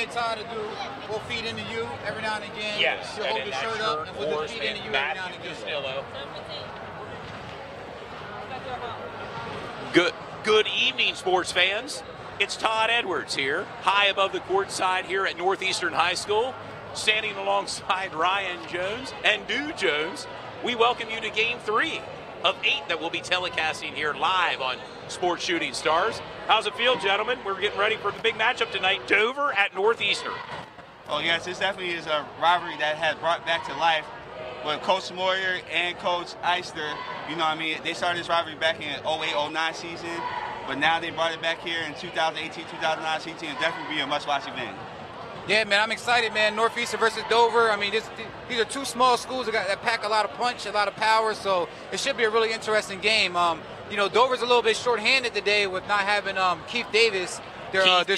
teammate Todd will feed into you every now and again. Yes, He'll hold your shirt up and we'll feed into you every now and again. Castillo. Good evening, sports fans. It's Todd Edwards here, high above the court side here at Northeastern High School, standing alongside Ryan Jones and Dew Jones. We welcome you to Game 3 of 8 that we'll be telecasting here live on Sports Shooting Stars. How's it feel, gentlemen? We're getting ready for the big matchup tonight, Dover at Northeastern. Oh, yes, this definitely is a rivalry that has brought back to life with Coach Moyer and Coach Eister. You know what I mean? They started this rivalry back in 08-09 season, but now they brought it back here in 2018-2019 season. It'll definitely be a must-watch event. Yeah, man, I'm excited, man. Northeastern versus Dover. I mean, these are two small schools that pack a lot of punch, a lot of power, so it should be a really interesting game. You know, Dover's a little bit short-handed today with not having Keith Davis, their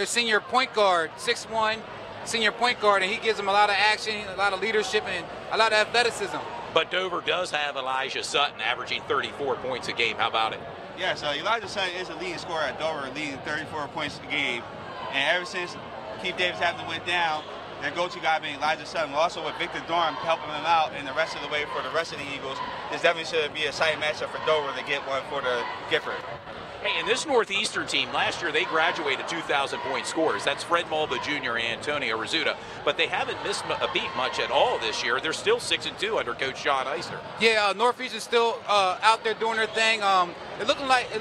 senior point guard, 6'1", senior point guard, and he gives them a lot of action, a lot of leadership, and a lot of athleticism. But Dover does have Elijah Sutton averaging 34 points a game. How about it? Yeah, so Elijah Sutton is a leading scorer at Dover, leading 34 points a game. And ever since Keith Davis went down, their go-to guy being Elijah Sutton. Also with Victor Dorn helping them out in the rest of the way for the rest of the Eagles, this definitely should be a exciting matchup for Dover to get one for the Gifford. Hey, and this Northeastern team, last year they graduated 2,000-point scorers. That's Fred Mulba Jr. and Antonio Rizzuta. But they haven't missed a beat much at all this year. They're still 6-2 under Coach John Eister. Yeah, Northeastern's still out there doing their thing. It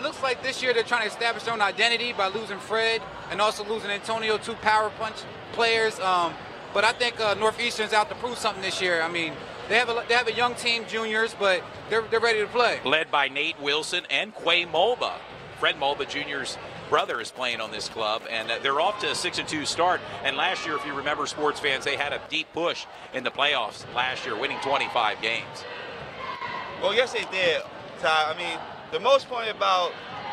looks like this year they're trying to establish their own identity by losing Fred and also losing Antonio, two power punch players. But I think Northeastern's out to prove something this year. I mean, they have a young team, juniors, but they're ready to play. Led by Nate Wilson and Quay Mulba. Fred Mulba Jr.'s brother is playing on this club, and they're off to a 6-2 start. And last year, if you remember, sports fans, they had a deep push in the playoffs last year, winning 25 games. Well, yes, they did, Ty. I mean, the most point about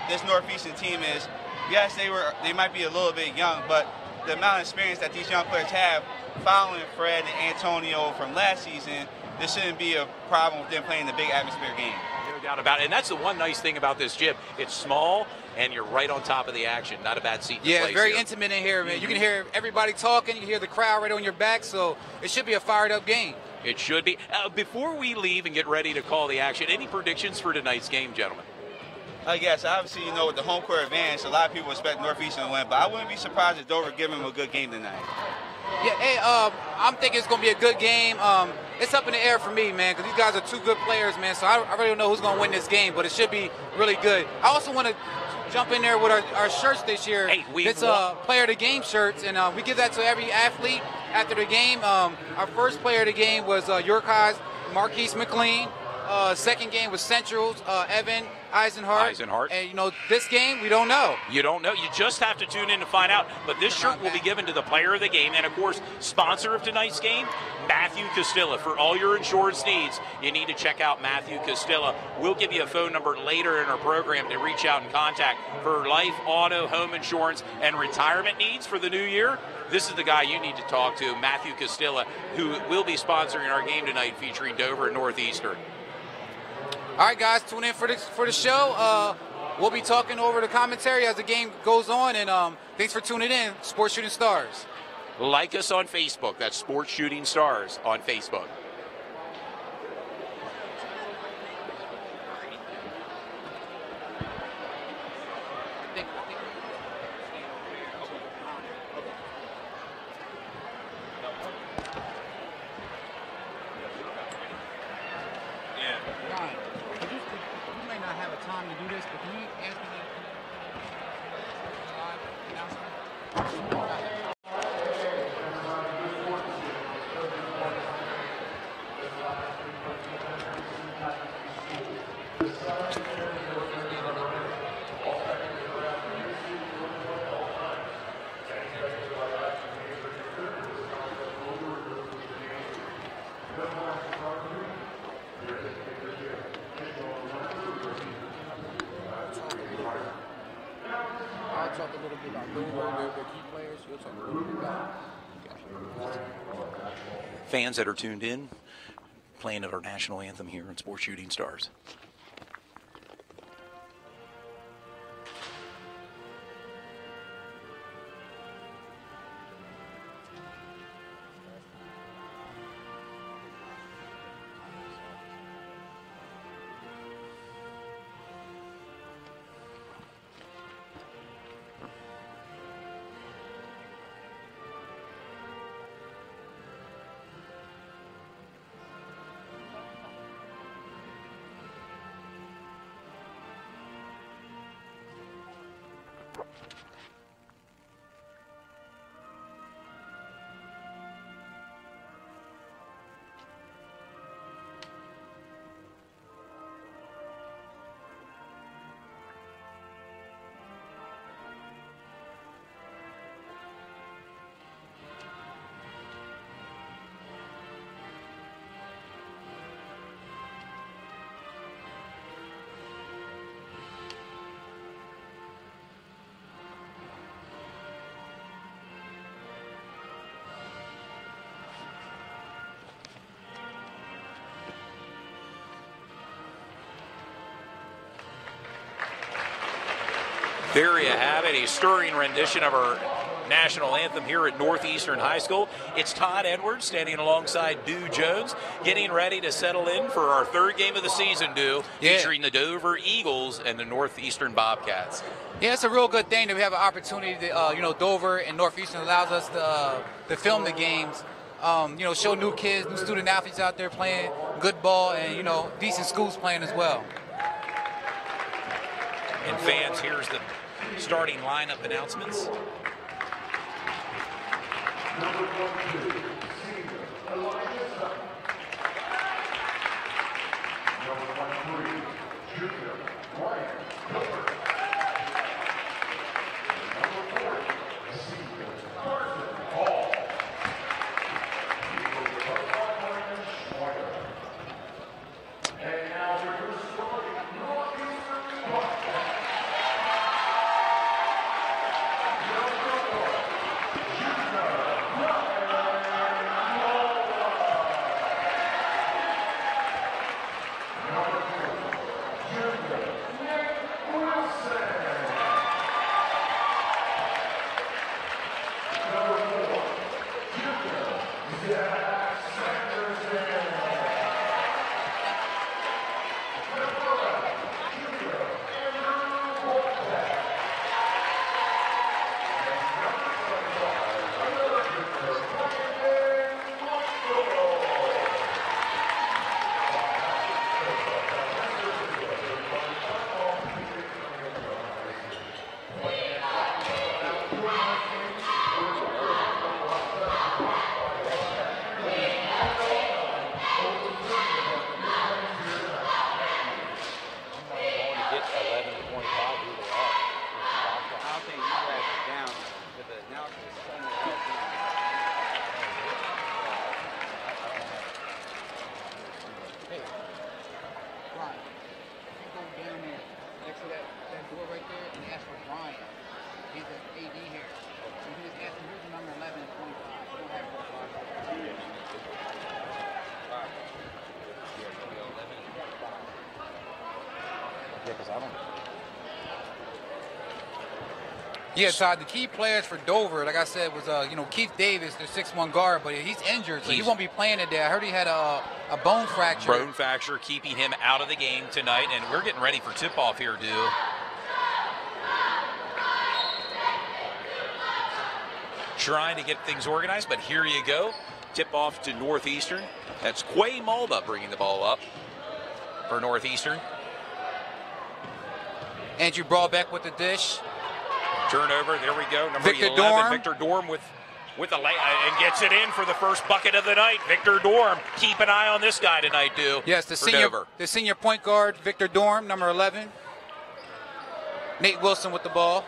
this Northeastern team is, yes, they might be a little bit young, but the amount of experience that these young players have following Fred and Antonio from last season, this shouldn't be a problem with them playing the big atmosphere game. No doubt about it. And that's the one nice thing about this gym. It's small, and you're right on top of the action. Not a bad seat to play. Yeah, it's very intimate in here, man. You can hear everybody talking. You can hear the crowd right on your back, so it should be a fired-up game. It should be. Before we leave and get ready to call the action, any predictions for tonight's game, gentlemen? Yes, obviously, you know, with the home court advantage, a lot of people expect Northeastern to win, but I wouldn't be surprised if Dover give them a good game tonight. Yeah, hey, I'm thinking it's going to be a good game. It's up in the air for me, man, because these guys are two good players, man, so I really don't know who's going to win this game, but it should be really good. I also want to jump in there with our shirts this year. Hey, it's player of the game shirts, and we give that to every athlete after the game. Our first player of the game was York High's Marquise McLean. Second game was Central's Evan Eisenhart. And, you know, this game, we don't know. You don't know. You just have to tune in to find out. But this shirt will be given to the player of the game. And, of course, sponsor of tonight's game, Matthew Castilla. For all your insurance needs, you need to check out Matthew Castilla. We'll give you a phone number later in our program to reach out and contact for life, auto, home insurance, and retirement needs for the new year. This is the guy you need to talk to, Matthew Castilla, who will be sponsoring our game tonight featuring Dover and Northeastern. All right, guys, tune in for the show. We'll be talking over the commentary as the game goes on, and thanks for tuning in, Sports Shooting Stars. Like us on Facebook. That's Sports Shooting Stars on Facebook. Fans that are tuned in, playing at our national anthem here in Sports Shooting Stars. There you have it, a stirring rendition of our national anthem here at Northeastern High School. It's Todd Edwards standing alongside Dew Jones, getting ready to settle in for our third game of the season, Dew, featuring the Dover Eagles and the Northeastern Bobcats. Yeah, it's a real good thing that we have an opportunity to, Dover and Northeastern allows us to film the games. Show new kids, new student athletes out there playing good ball and, decent schools playing as well. And fans, here's the starting lineup announcements. Number 22, senior, Elijah. Number 23, junior, Ryan Miller. Number 40, senior, Carson Hall. And now we're starting Northeastern Bobcats. Yeah, Todd, the key players for Dover, like I said, was, Keith Davis, the 6'1" guard, but he's injured, so he won't be playing today. I heard he had a bone fracture. Bone fracture keeping him out of the game tonight, and we're getting ready for tip-off here, Dew. Trying to get things organized, but here you go. Tip-off to Northeastern. That's Quay Mulba bringing the ball up for Northeastern. Andrew Brawbeck with the dish. Turnover, there we go. Number Victor 11, Dorm. Victor Dorm with the lay and gets it in for the first bucket of the night. Victor Dorm, keep an eye on this guy tonight, Dew. Yes, the senior point guard, Victor Dorm, number 11. Nate Wilson with the ball.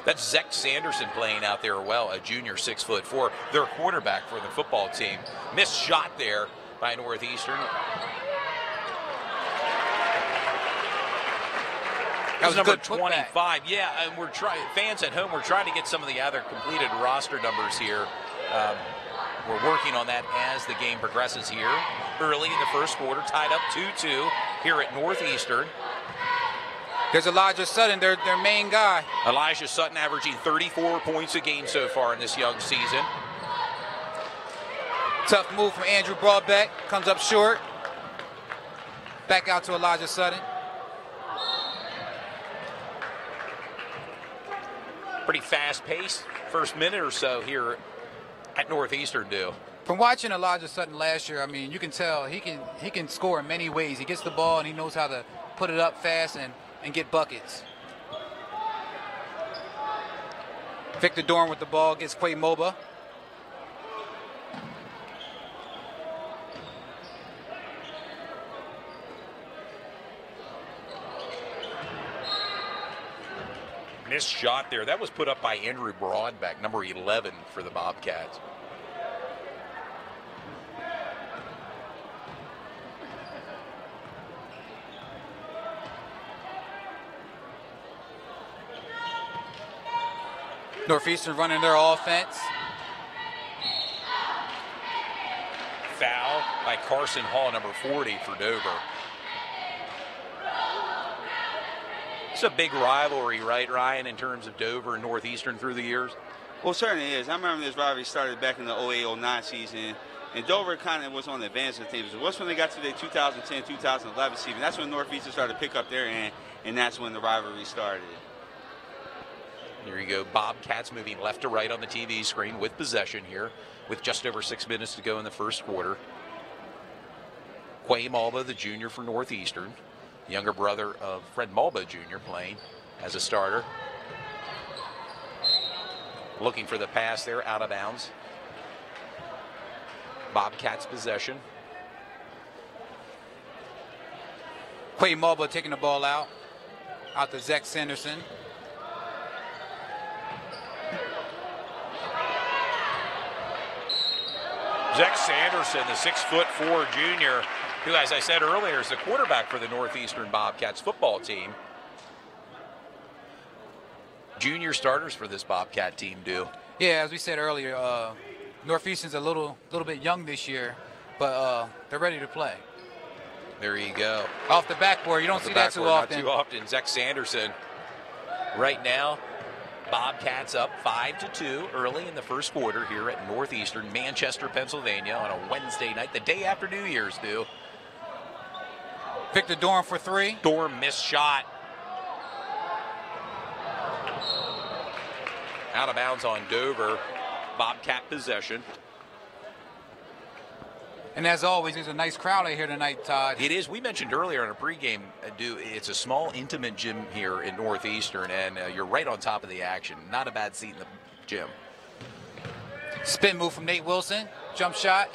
That's Zach Sanderson playing out there well, a junior 6'4", their quarterback for the football team. Missed shot there by Northeastern. That was number 25. Yeah, and we're trying. Fans at home, we're trying to get some of the other completed roster numbers here. We're working on that as the game progresses here. Early in the first quarter, tied up 2-2 here at Northeastern. There's Elijah Sutton, their main guy. Elijah Sutton averaging 34 points a game so far in this young season. Tough move from Andrew Brawbeck. Comes up short. Back out to Elijah Sutton. Pretty fast-paced first minute or so here at Northeastern, Dew. From watching Elijah Sutton last year, I mean, you can tell he can score in many ways. He gets the ball and he knows how to put it up fast and get buckets. Victor Dorn with the ball gets Quay Mulba. Missed shot there. That was put up by Andrew Broadback, number 11 for the Bobcats. Northeastern running their offense. Foul by Carson Hall, number 40 for Dover. It's a big rivalry, right, Ryan, in terms of Dover and Northeastern through the years? Well, it certainly is. I remember this rivalry started back in the 08-09 season, and Dover kind of was on the advance of things. Once when they got to the 2010-2011 season, that's when Northeastern started to pick up their end, and that's when the rivalry started. Here you go, Bobcats moving left to right on the TV screen with possession here, with just over 6 minutes to go in the first quarter. Quay Malba, the junior for Northeastern, younger brother of Fred Malba Jr., playing as a starter. Looking for the pass there, out of bounds. Bobcats possession. Quay Malba taking the ball out to Zach Sanderson. Zach Sanderson, the 6'4" junior, who, as I said earlier, is the quarterback for the Northeastern Bobcats football team. Junior starters for this Bobcat team do. Yeah, as we said earlier, Northeastern's a little bit young this year, but they're ready to play. There you go. Off the backboard, you don't see that too often. Not too often. Zach Sanderson. Right now, Bobcats up 5-2 early in the first quarter here at Northeastern, Manchester, Pennsylvania, on a Wednesday night, the day after New Year's, due. Victor Dorn for three. Dorn missed shot. Out of bounds on Dover. Bobcat possession. And as always, there's a nice crowd out here tonight, Todd. It is. We mentioned earlier in a pregame, it's a small, intimate gym here in Northeastern, and you're right on top of the action. Not a bad seat in the gym. Spin move from Nate Wilson. Jump shot.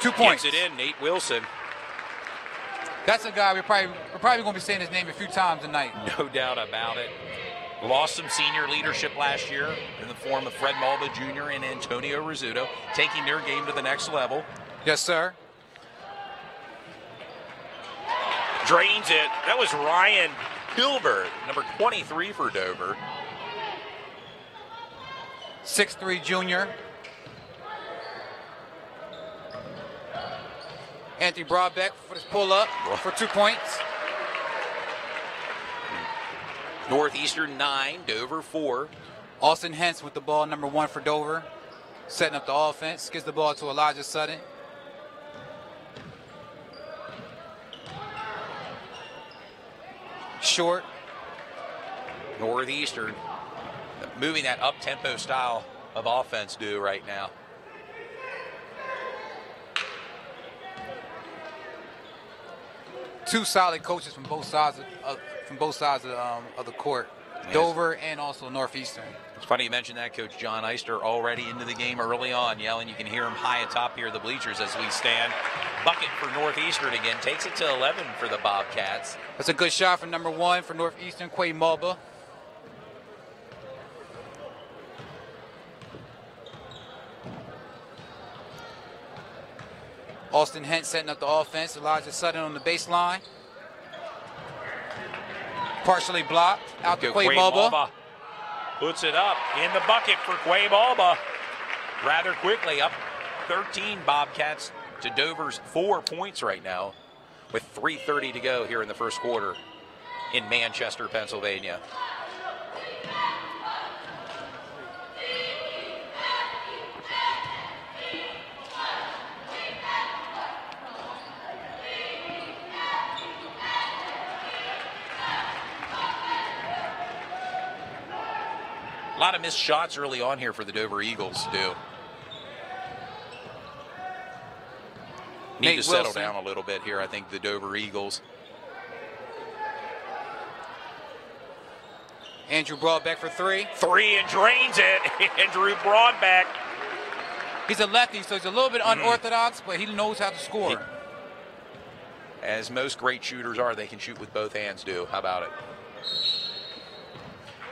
2 points. Gets it in, Nate Wilson. That's a guy we're probably going to be saying his name a few times tonight. No doubt about it. Lost some senior leadership last year in the form of Fred Malba Jr. and Antonio Rizzuto, taking their game to the next level. Yes, sir. Drains it. That was Ryan Hilbert, number 23 for Dover. 6'3" junior. Anthony Broadbeck for this pull-up for 2 points. Northeastern 9, Dover 4. Austin Hentz with the ball, number 1 for Dover. Setting up the offense. Gives the ball to Elijah Sutton. Short. Northeastern moving that up-tempo style of offense right now. Two solid coaches from both sides of the court, yes. Dover and also Northeastern. It's funny you mentioned that, Coach John Eister already into the game early on, yelling. You can hear him high atop here, the bleachers, as we stand. Bucket for Northeastern again, takes it to 11 for the Bobcats. That's a good shot from number 1 for Northeastern, Quay Malba. Austin Hent setting up the offense. Elijah Sutton on the baseline. Partially blocked. Out to Quay Malba. Puts it up in the bucket for Quay Malba. Rather quickly, up 13 Bobcats to Dover's 4 points right now, with 3:30 to go here in the first quarter in Manchester, Pennsylvania. A lot of missed shots early on here for the Dover Eagles, Need to settle down a little bit here, I think, the Dover Eagles. Andrew Broadbeck for 3. 3 and drains it. Andrew Broadbeck. He's a lefty, so he's a little bit unorthodox, but he knows how to score. As most great shooters are, they can shoot with both hands, How about it?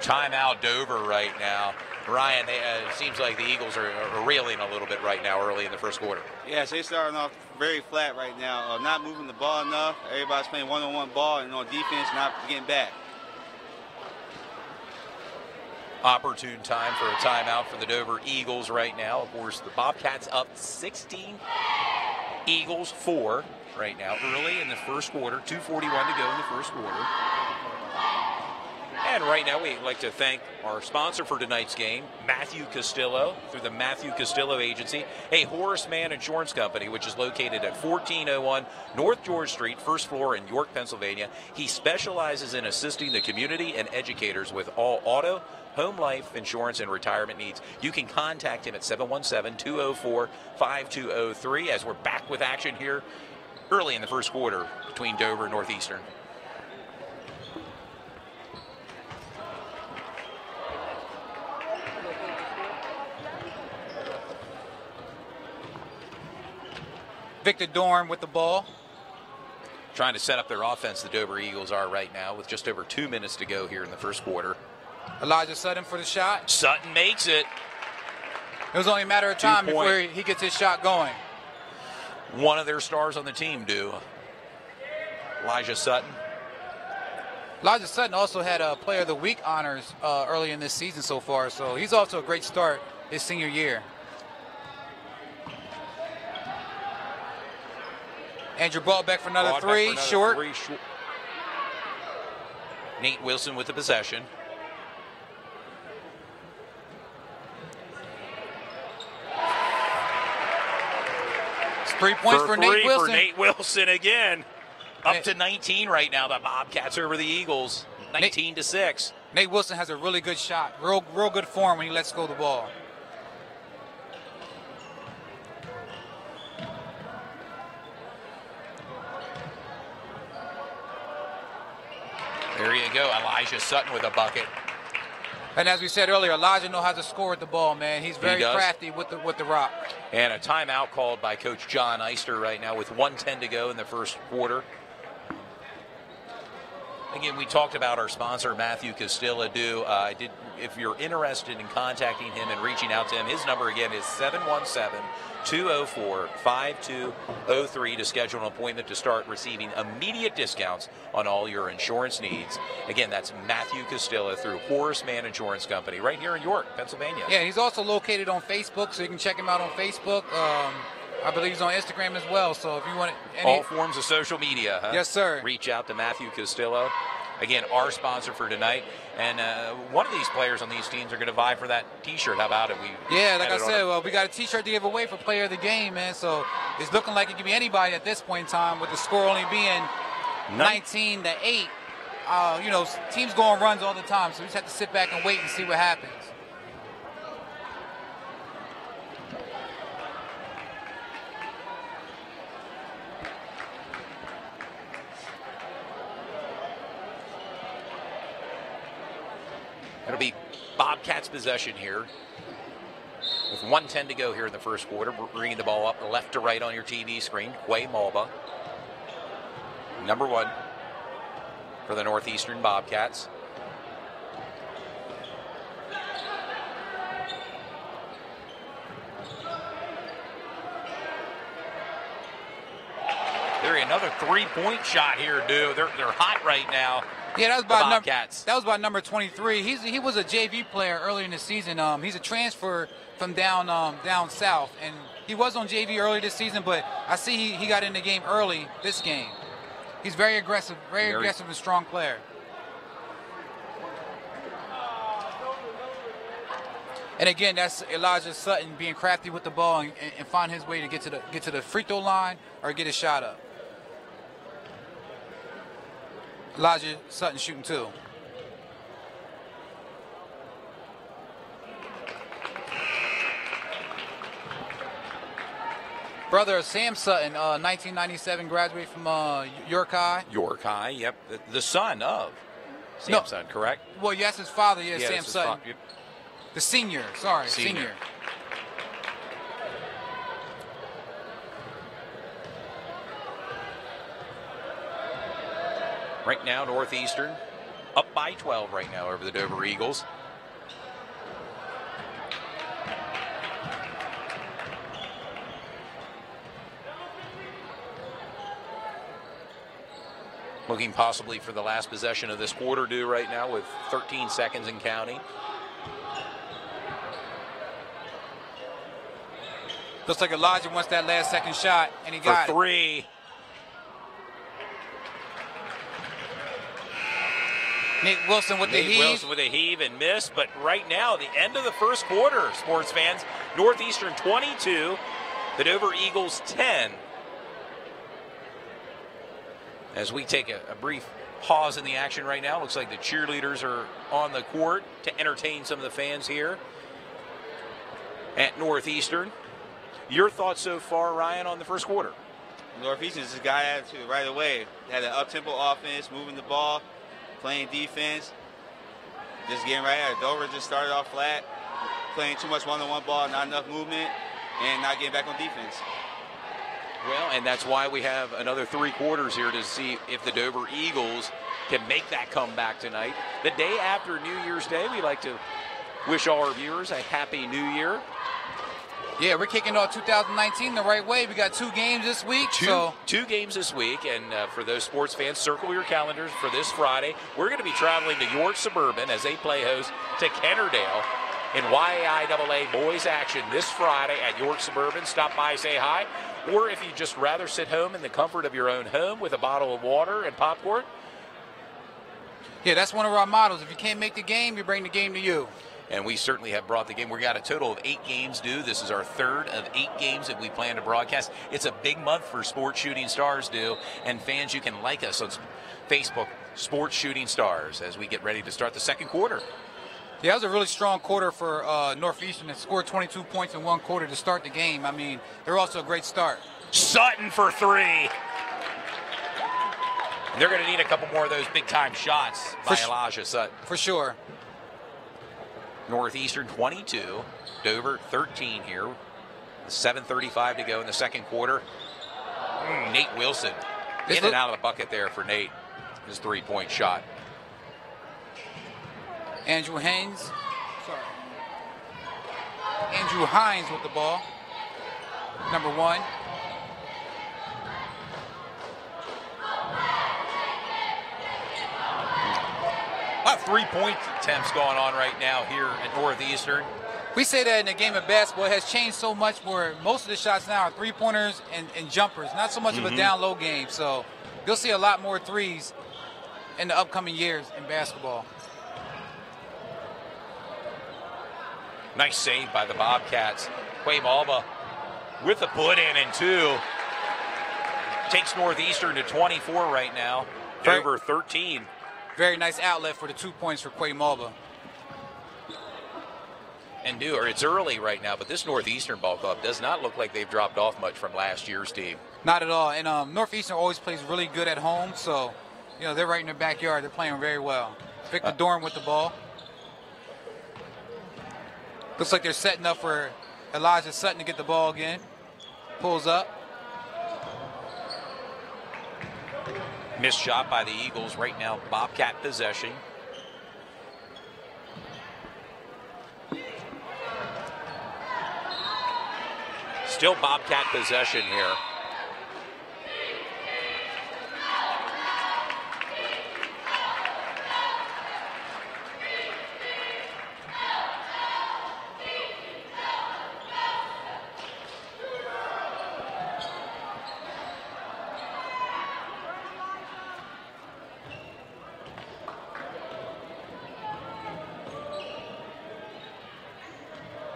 Timeout Dover right now. Ryan, it seems like the Eagles are reeling a little bit right now early in the first quarter. Yes, they're starting off very flat right now. Not moving the ball enough. Everybody's playing one-on-one ball and on defense, not getting back. Opportune time for a timeout for the Dover Eagles right now. Of course, the Bobcats up 16. Eagles 4 right now, early in the first quarter. 2:41 to go in the first quarter. And right now we'd like to thank our sponsor for tonight's game, Matthew Castillo, through the Matthew Castillo Agency, a Horace Mann Insurance Company, which is located at 1401 North George Street, first floor in York, Pennsylvania. He specializes in assisting the community and educators with all auto, home life, insurance, and retirement needs. You can contact him at 717-204-5203 as we're back with action here early in the first quarter between Dover and Northeastern. Victor Dorn with the ball. Trying to set up their offense, the Dover Eagles are right now with just over 2 minutes to go here in the first quarter. Elijah Sutton for the shot. Sutton makes it. It was only a matter of time before he gets his shot going. One of their stars on the team, Elijah Sutton. Elijah Sutton also had a Player of the Week honors early in this season so far, so he's off to a great start his senior year. Andrew Ballbeck for another three, short. Nate Wilson with the possession. It's 3 points for Nate Wilson. For Nate Wilson again. Up to 19 right now. The Bobcats over the Eagles. 19-6. Nate Wilson has a really good shot. Real good form when he lets go of the ball. There you go, Elijah Sutton with a bucket. And as we said earlier, Elijah knows how to score with the ball, man. He's very crafty with the rock. And a timeout called by Coach John Eister right now with 1:10 to go in the first quarter. Again, we talked about our sponsor, Matthew Castillo. If you're interested in contacting him and reaching out to him, his number again is 717-204-5203 to schedule an appointment to start receiving immediate discounts on all your insurance needs. Again, that's Matthew Castillo through Horace Mann Insurance Company right here in York, Pennsylvania. Yeah, he's also located on Facebook, so you can check him out on Facebook. I believe he's on Instagram as well, so if you want all forms of social media, huh? Yes, sir. Reach out to Matthew Castillo. Again, our sponsor for tonight. And one of these players on these teams are going to vie for that T-shirt. How about it? Yeah, like I said, well, we got a T-shirt to give away for Player of the Game, man. So it's looking like it could be anybody at this point in time, with the score only being 19-8. Teams go on runs all the time, so we just have to sit back and wait and see what happens. It'll be Bobcats possession here with 1:10 to go here in the first quarter. We're bringing the ball up left to right on your TV screen. Quay Malba, number 1 for the Northeastern Bobcats. There, another 3-point shot here, dude. They're hot right now. Yeah, that was about number 23. He was a JV player earlier in the season. He's a transfer from down south, and he was on JV earlier this season. But I see he got in the game early this game. He's very aggressive, very aggressive and strong player. And again, that's Elijah Sutton being crafty with the ball and find his way to get to the free throw line or get a shot up. Elijah Sutton shooting 2. Brother Sam Sutton, 1997, graduated from York High. York High, yep. The son of Sam Sutton, correct? Well, yes, his father, Sam Sutton. Yep. The senior, senior. Right now, Northeastern up by 12 right now over the Dover Eagles. Looking possibly for the last possession of this quarter due right now with 13 seconds and counting. Looks like Elijah wants that last second shot, and he got for 3. Nate Wilson with the Nate heave. Wilson with a heave and miss, but right now, the end of the first quarter, sports fans, Northeastern 22, the Dover Eagles 10. As we take a brief pause in the action right now, looks like the cheerleaders are on the court to entertain some of the fans here at Northeastern. Your thoughts so far, Ryan, on the first quarter? Northeastern just got attitude right away. They had an up-tempo offense, moving the ball, playing defense, just getting right at it. Dover just started off flat, playing too much one-on-one ball, not enough movement, and not getting back on defense. Well, and that's why we have another 3 quarters here to see if the Dover Eagles can make that comeback tonight. The day after New Year's Day, we like to wish all our viewers a happy New Year. Yeah, we're kicking off 2019 the right way. We got 2 games this week. Two games this week, and for those sports fans, circle your calendars for this Friday. We're going to be traveling to York Suburban as they play host to Kennerdale in YAIAA boys action this Friday at York Suburban. Stop by, say hi. Or if you'd just rather sit home in the comfort of your own home with a bottle of water and popcorn. Yeah, that's one of our models. If you can't make the game, you bring the game to you. And we certainly have brought the game. We got a total of 8 games due. This is our 3rd of 8 games that we plan to broadcast. It's a big month for Sports Shooting Stars due. And fans, you can like us on Facebook, Sports Shooting Stars, as we get ready to start the second quarter. Yeah, that was a really strong quarter for Northeastern. That scored 22 points in 1 quarter to start the game. I mean, they're also a great start. Sutton for 3. They're going to need a couple more of those big-time shots by Elijah Sutton. For sure. Northeastern 22, Dover 13 here. 7:35 to go in the second quarter. Nate Wilson in and out of the bucket there for Nate. His 3-point shot. Andrew Hines with the ball. Number 1. A lot of 3-point attempts going on right now here at Northeastern. We say that in the game of basketball, it has changed so much where most of the shots now are 3-pointers and jumpers, not so much of a down-low game. So you'll see a lot more threes in the upcoming years in basketball. Nice save by the Bobcats. Quay Malva with the put-in and 2. Takes Northeastern to 24 right now. Dover 13. Very nice outlet for the 2 points for Quay Malva. And it's early right now, but this Northeastern ball club does not look like they've dropped off much from last year's team. Not at all. And Northeastern always plays really good at home, so they're right in their backyard. They're playing very well. Victor Dorn with the ball. Looks like they're setting up for Elijah Sutton to get the ball again. Pulls up. Missed shot by the Eagles right now. Bobcat possession. Still Bobcat possession here.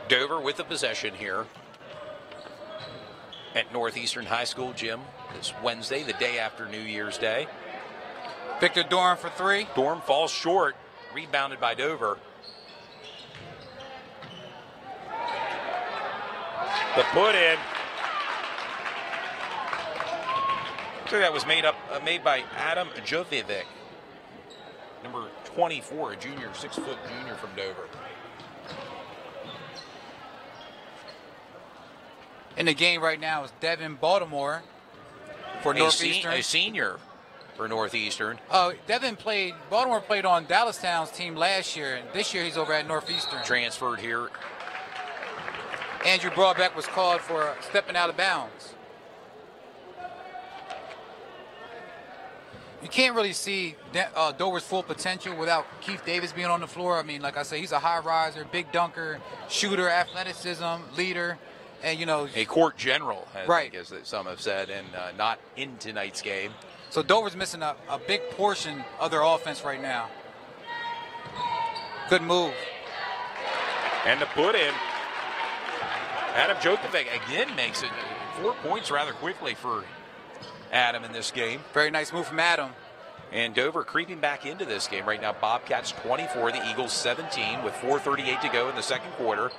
Dover with the possession here at Northeastern High School gym this Wednesday, the day after New Year's Day. Victor Dorn for 3. Dorn falls short, rebounded by Dover. The put in. So that was made by Adam Jovivic, number 24, a junior, 6-foot junior from Dover. In the game right now is Devin Baltimore for Northeastern. A senior for Northeastern. Baltimore played on Dallastown's team last year, and this year he's over at Northeastern. Transferred here. Andrew Broadbeck was called for stepping out of bounds. You can't really see Dover's full potential without Keith Davis being on the floor. I mean, like I say, he's a high riser, big dunker, shooter, athleticism, leader. And a court general, right, as some have said, and not in tonight's game. So Dover's missing a big portion of their offense right now. Good move. And the put in. Adam Jokovic again makes it 4 points rather quickly for Adam in this game. Very nice move from Adam. And Dover creeping back into this game right now. Bobcats 24, the Eagles 17 with 4:38 to go in the second quarter.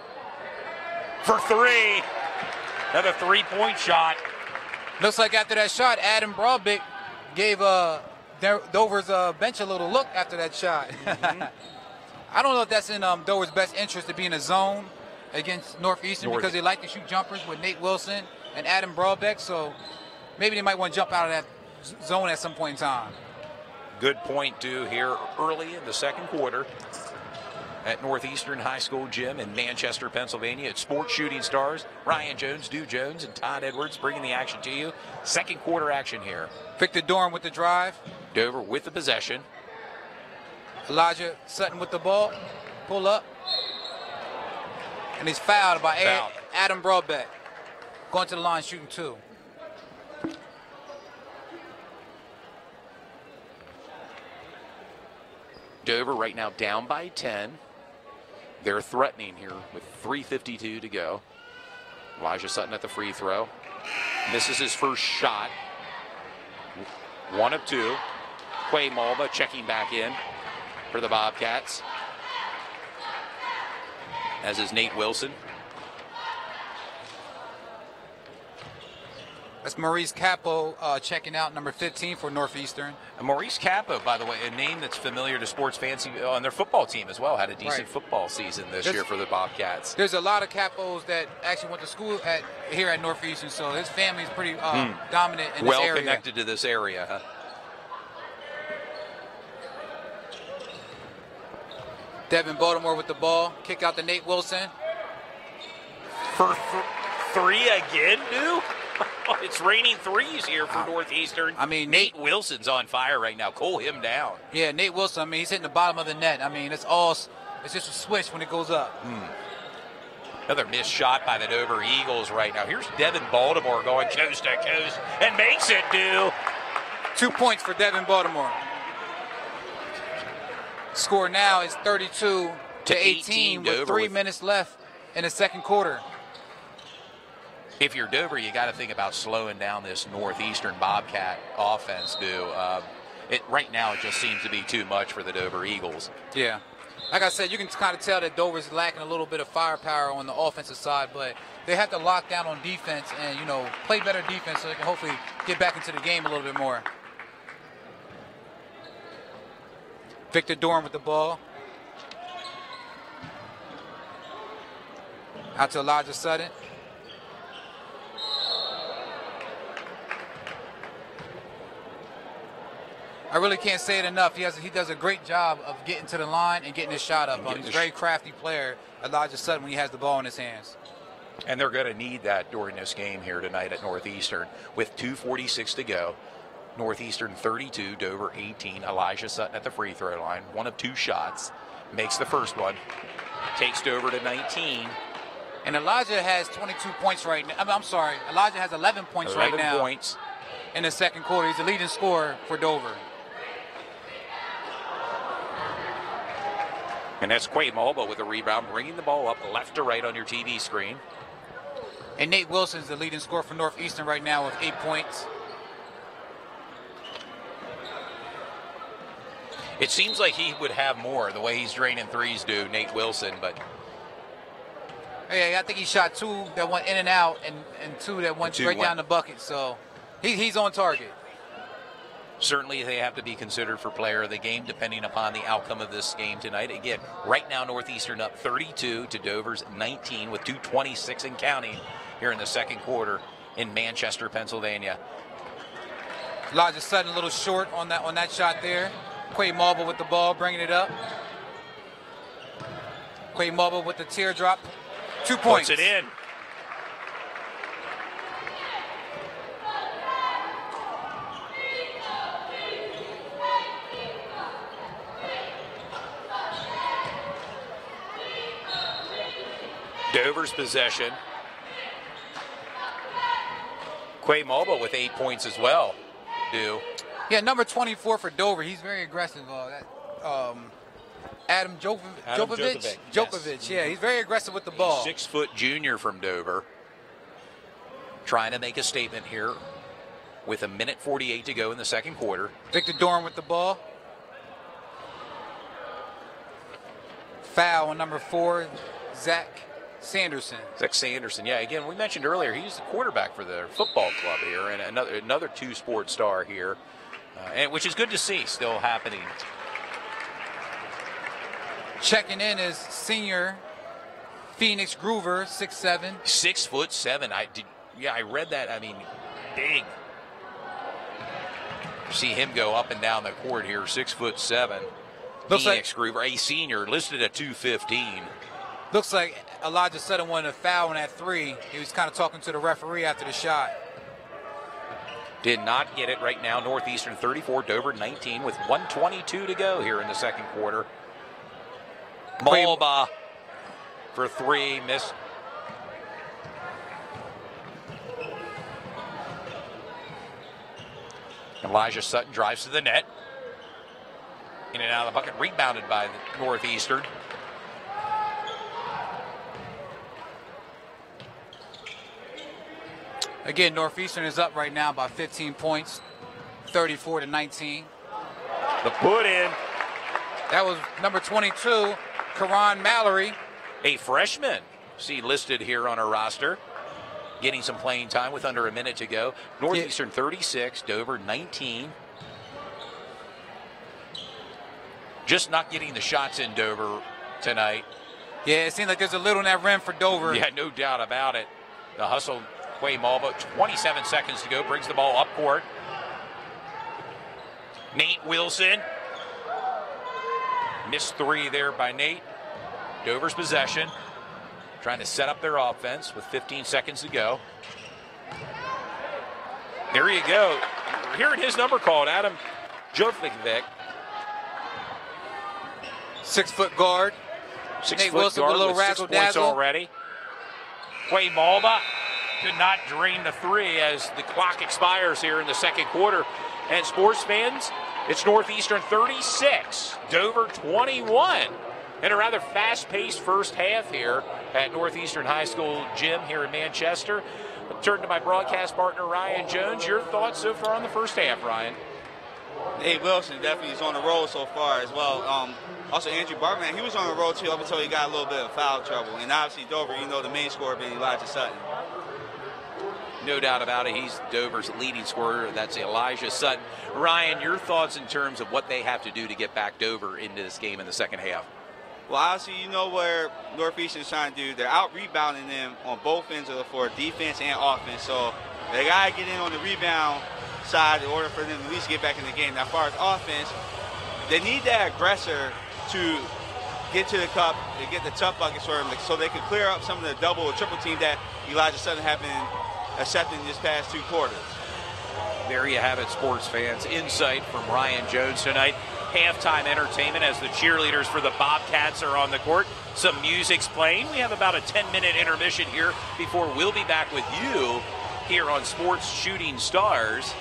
For three. Another 3-point shot. Looks like after that shot, Adam Broadbeck gave Dover's bench a little look after that shot. I don't know if that's in Dover's best interest to be in a zone against Northeastern because they like to shoot jumpers with Nate Wilson and Adam Broadbeck. So maybe they might want to jump out of that zone at some point in time. Good point, too, here early in the second quarter at Northeastern High School Gym in Manchester, Pennsylvania. It's Sports Shooting Stars. Ryan Jones, Stu Jones, and Todd Edwards bringing the action to you. Second quarter action here. Victor Dorn with the drive. Dover with the possession. Elijah Sutton with the ball. Pull up. And he's fouled by Adam Broadbeck. Going to the line, shooting 2. Dover right now down by 10. They're threatening here with 3:52 to go. Elijah Sutton at the free throw. Misses his first shot. 1 of 2. Quay Malba checking back in for the Bobcats. As is Nate Wilson. That's Maurice Capo checking out, number 15 for Northeastern. And Maurice Capo, by the way, a name that's familiar to sports fans on their football team as well. Had a decent football season this year for the Bobcats. There's a lot of Capos that actually went to school here at Northeastern, so his family's pretty dominant in this area. Well connected to this area, huh? Devin Baltimore with the ball. Kick out to Nate Wilson. For 3 again, dude? It's raining threes here for Northeastern. I mean, Nate Wilson's on fire right now. Cool him down. Yeah, Nate Wilson, I mean, he's hitting the bottom of the net. I mean, it's just a swish when it goes up. Another missed shot by the Dover Eagles right now. Here's Devin Baltimore going coast to coast and makes it, dude. 2 points for Devin Baltimore. Score now is 32 to 18 with 3 minutes left in the second quarter. If you're Dover, you got to think about slowing down this Northeastern Bobcat offense, right now it just seems to be too much for the Dover Eagles. Yeah. Like I said, you can kind of tell that Dover's lacking a little bit of firepower on the offensive side, but they have to lock down on defense and, play better defense so they can hopefully get back into the game a little bit more. Victor Dorn with the ball. Out to Elijah Sutton. I really can't say it enough. He does a great job of getting to the line and getting his shot up. He's a very crafty player, Elijah Sutton, when he has the ball in his hands. And they're going to need that during this game here tonight at Northeastern. With 2:46 to go, Northeastern 32, Dover 18. Elijah Sutton at the free throw line. 1 of 2 shots. Makes the first one. Takes Dover to 19. And Elijah has 22 points right now. I'm sorry. Elijah has 11 points right now. 11 points. In the second quarter. He's the leading scorer for Dover. And that's Quay Malba with a rebound, bringing the ball up left to right on your TV screen. And Nate Wilson's the leading scorer for Northeastern right now with 8 points. It seems like he would have more the way he's draining threes, Nate Wilson, but... Yeah, I think he shot 2 that went in and out and 2 that went straight down the bucket. So he's on target. Certainly they have to be considered for player of the game depending upon the outcome of this game tonight. Again, right now Northeastern up 32 to Dover's 19 with 2:26 and counting here in the second quarter in Manchester, Pennsylvania. Elijah Sutton a little short on that shot there. Quay Malba with the ball, bringing it up. Quay Malba with the teardrop. 2 points. Puts it in. Dover's possession. Quay Malba with 8 points as well. Adam Djokovic. Yes. Yeah, he's very aggressive with the ball. 6-foot junior from Dover. Trying to make a statement here with 1:48 to go in the second quarter. Victor Dorn with the ball. Foul on number 4, Zach Sanderson. Zach Sanderson, yeah, again, we mentioned earlier, he's the quarterback for the football club here, and another two-sport star here, and which is good to see still happening. Checking in is senior Phoenix Groover, 6'7". 6'7". I read that. I mean, big. See him go up and down the court here, 6'7". Looks Phoenix Groover, a senior, listed at 215. Looks like Elijah Sutton wanted a foul on that 3. He was kind of talking to the referee after the shot. Did not get it right now. Northeastern 34, Dover 19 with 1:22 to go here in the second quarter. Malba for 3, missed. Elijah Sutton drives to the net. In and out of the bucket, rebounded by the Northeastern. Again, Northeastern is up right now by 15 points, 34-19. The put in. That was number 22, Karan Mallory. A freshman, see listed here on our roster. Getting some playing time with under a minute to go. Northeastern 36, Dover 19. Just not getting the shots in Dover tonight. Yeah, it seems like there's a little in that rim for Dover. Yeah, no doubt about it. The hustle, Quay Malba, 27 seconds to go, brings the ball up court. Nate Wilson. Missed 3 there by Nate. Dover's possession. Trying to set up their offense with 15 seconds to go. There you go. We're hearing his number called, Adam Djokovic. 6-foot guard. 6 Nate foot Wilson guard with a little with 6 razzle points dazzle. already. Quay Malba could not drain the 3 as the clock expires here in the second quarter. And sports fans, it's Northeastern 36, Dover 21. In a rather fast-paced first half here at Northeastern High School gym here in Manchester. I'll turn to my broadcast partner, Ryan Jones. Your thoughts so far on the first half, Ryan? Nate Wilson definitely is on the roll so far as well. Also, Andrew Bartman, he was on the roll too up until he got a little bit of foul trouble. And obviously, Dover, the main scorer being Elijah Sutton. No doubt about it. He's Dover's leading scorer. That's Elijah Sutton. Ryan, your thoughts in terms of what they have to do to get back Dover into this game in the second half? Well, obviously, you know where Northeastern is trying to do. They're out-rebounding them on both ends of the floor, defense and offense. So they got to get in on the rebound side in order for them to at least get back in the game. Now, as far as offense, they need that aggressor to get to the cup and get the tough buckets for them so they can clear up some of the double or triple team that Elijah Sutton have been accepting this past 2 quarters. There you have it, sports fans. Insight from Ryan Jones tonight. Halftime entertainment as the cheerleaders for the Bobcats are on the court. Some music's playing. We have about a 10-minute intermission here before we'll be back with you here on Sports Shooting Stars.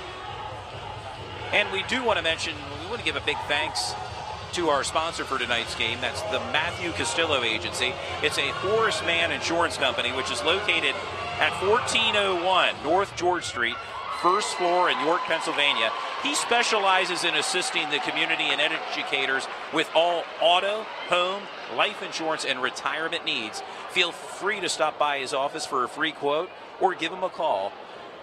And we do want to mention, we want to give a big thanks to our sponsor for tonight's game. That's the Matthew Castillo Agency. It's a Horace Mann Insurance Company, which is located at 1401 North George Street, first floor in York, Pennsylvania. He specializes in assisting the community and educators with all auto, home, life insurance, and retirement needs. Feel free to stop by his office for a free quote or give him a call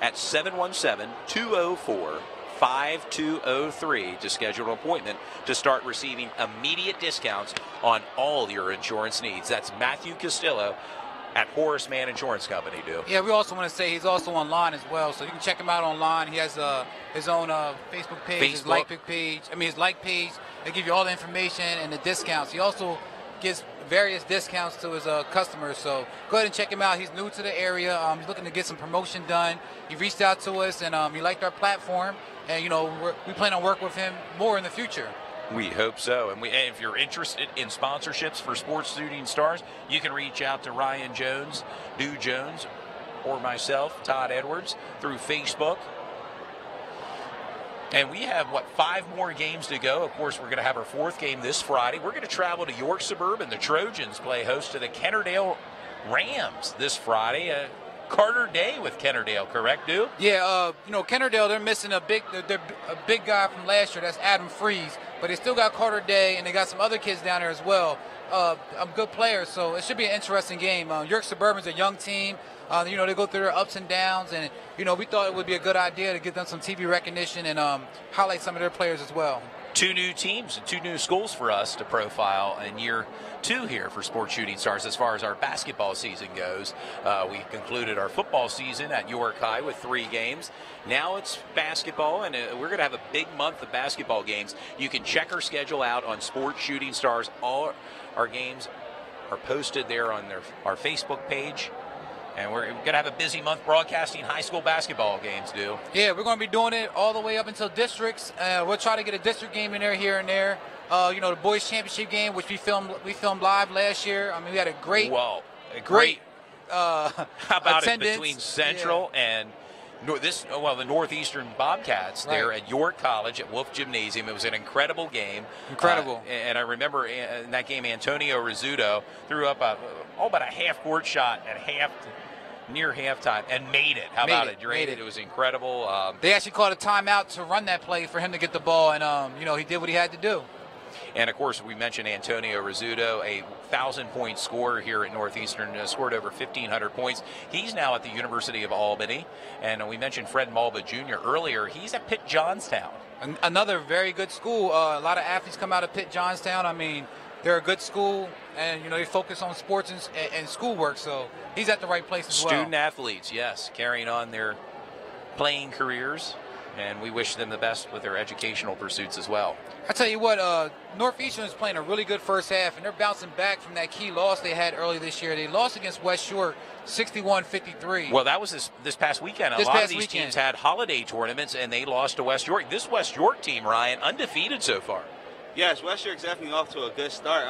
at 717-204-5203 to schedule an appointment to start receiving immediate discounts on all your insurance needs. That's Matthew Castillo at Horace Mann Insurance Company, Yeah, we also want to say he's also online as well, so you can check him out online. He has his own Facebook page, his like page. They give you all the information and the discounts. He also gives various discounts to his customers, so go ahead and check him out. He's new to the area. He's looking to get some promotion done. He reached out to us, and he liked our platform, and we plan on working with him more in the future. We hope so. And if you're interested in sponsorships for Sports Shooting Stars, you can reach out to Ryan Jones, Dew Jones, or myself, Todd Edwards, through Facebook. And we have, 5 more games to go. Of course, we're going to have our 4th game this Friday. We're going to travel to York Suburban. The Trojans play host to the Kennerdale Rams this Friday. Carter Day with Kennerdale, correct, Duke? Yeah, Kennerdale, they're missing a big guy from last year. That's Adam Freeze. But they still got Carter Day, and they got some other kids down there as well. Good players, so it should be an interesting game. York Suburban's a young team. They go through their ups and downs, and we thought it would be a good idea to give them some TV recognition and highlight some of their players as well. 2 new teams and 2 new schools for us to profile in year 2 here for Sports Shooting Stars as far as our basketball season goes. We concluded our football season at York High with 3 games. Now it's basketball, and we're going to have a big month of basketball games. You can check our schedule out on Sports Shooting Stars. All our games are posted there on our Facebook page. And we're going to have a busy month broadcasting high school basketball games, Duke. Yeah, we're going to be doing it all the way up until districts. We'll try to get a district game in there here and there. The boys championship game, which we filmed live last year. I mean, we had a great, how about attendance. It between Central and the Northeastern Bobcats there at York College at Wolf Gymnasium. It was an incredible game. Incredible. And I remember in that game, Antonio Rizzuto threw up about a half-court shot at near halftime and made it. How about it? It was incredible. They actually called a timeout to run that play for him to get the ball, and he did what he had to do. And, of course, we mentioned Antonio Rizzuto, a 1,000-point scorer here at Northeastern, scored over 1,500 points. He's now at the University of Albany. And we mentioned Fred Malba Jr. earlier. He's at Pitt Johnstown. Another very good school. A lot of athletes come out of Pitt Johnstown. I mean, they're a good school, and, they focus on sports and schoolwork. So he's at the right place as well. Student athletes, yes, carrying on their playing careers. And we wish them the best with their educational pursuits as well. I tell you what, Northeastern is playing a really good first half, and they're bouncing back from that key loss they had early this year. They lost against West York 61-53. Well, that was this past weekend. A lot of these teams had holiday tournaments, and they lost to West York. This West York team, Ryan, undefeated so far. Yes, West York's definitely off to a good start.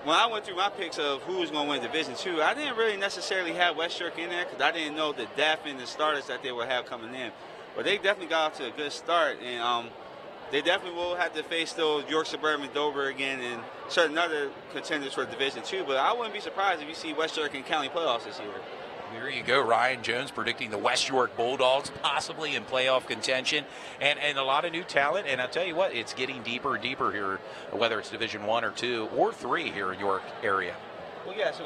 When I went through my picks of who was going to win Division II, I didn't really necessarily have West York in there because I didn't know the depth and the starters that they would have coming in. But they definitely got off to a good start, and they definitely will have to face still York Suburban, Dover again, and certain other contenders for Division II. But I wouldn't be surprised if you see West York in county playoffs this year. There you go, Ryan Jones predicting the West York Bulldogs possibly in playoff contention, and a lot of new talent. And I'll tell you what, it's getting deeper and deeper here, whether it's Division I or II or III here in York area. Well, yes,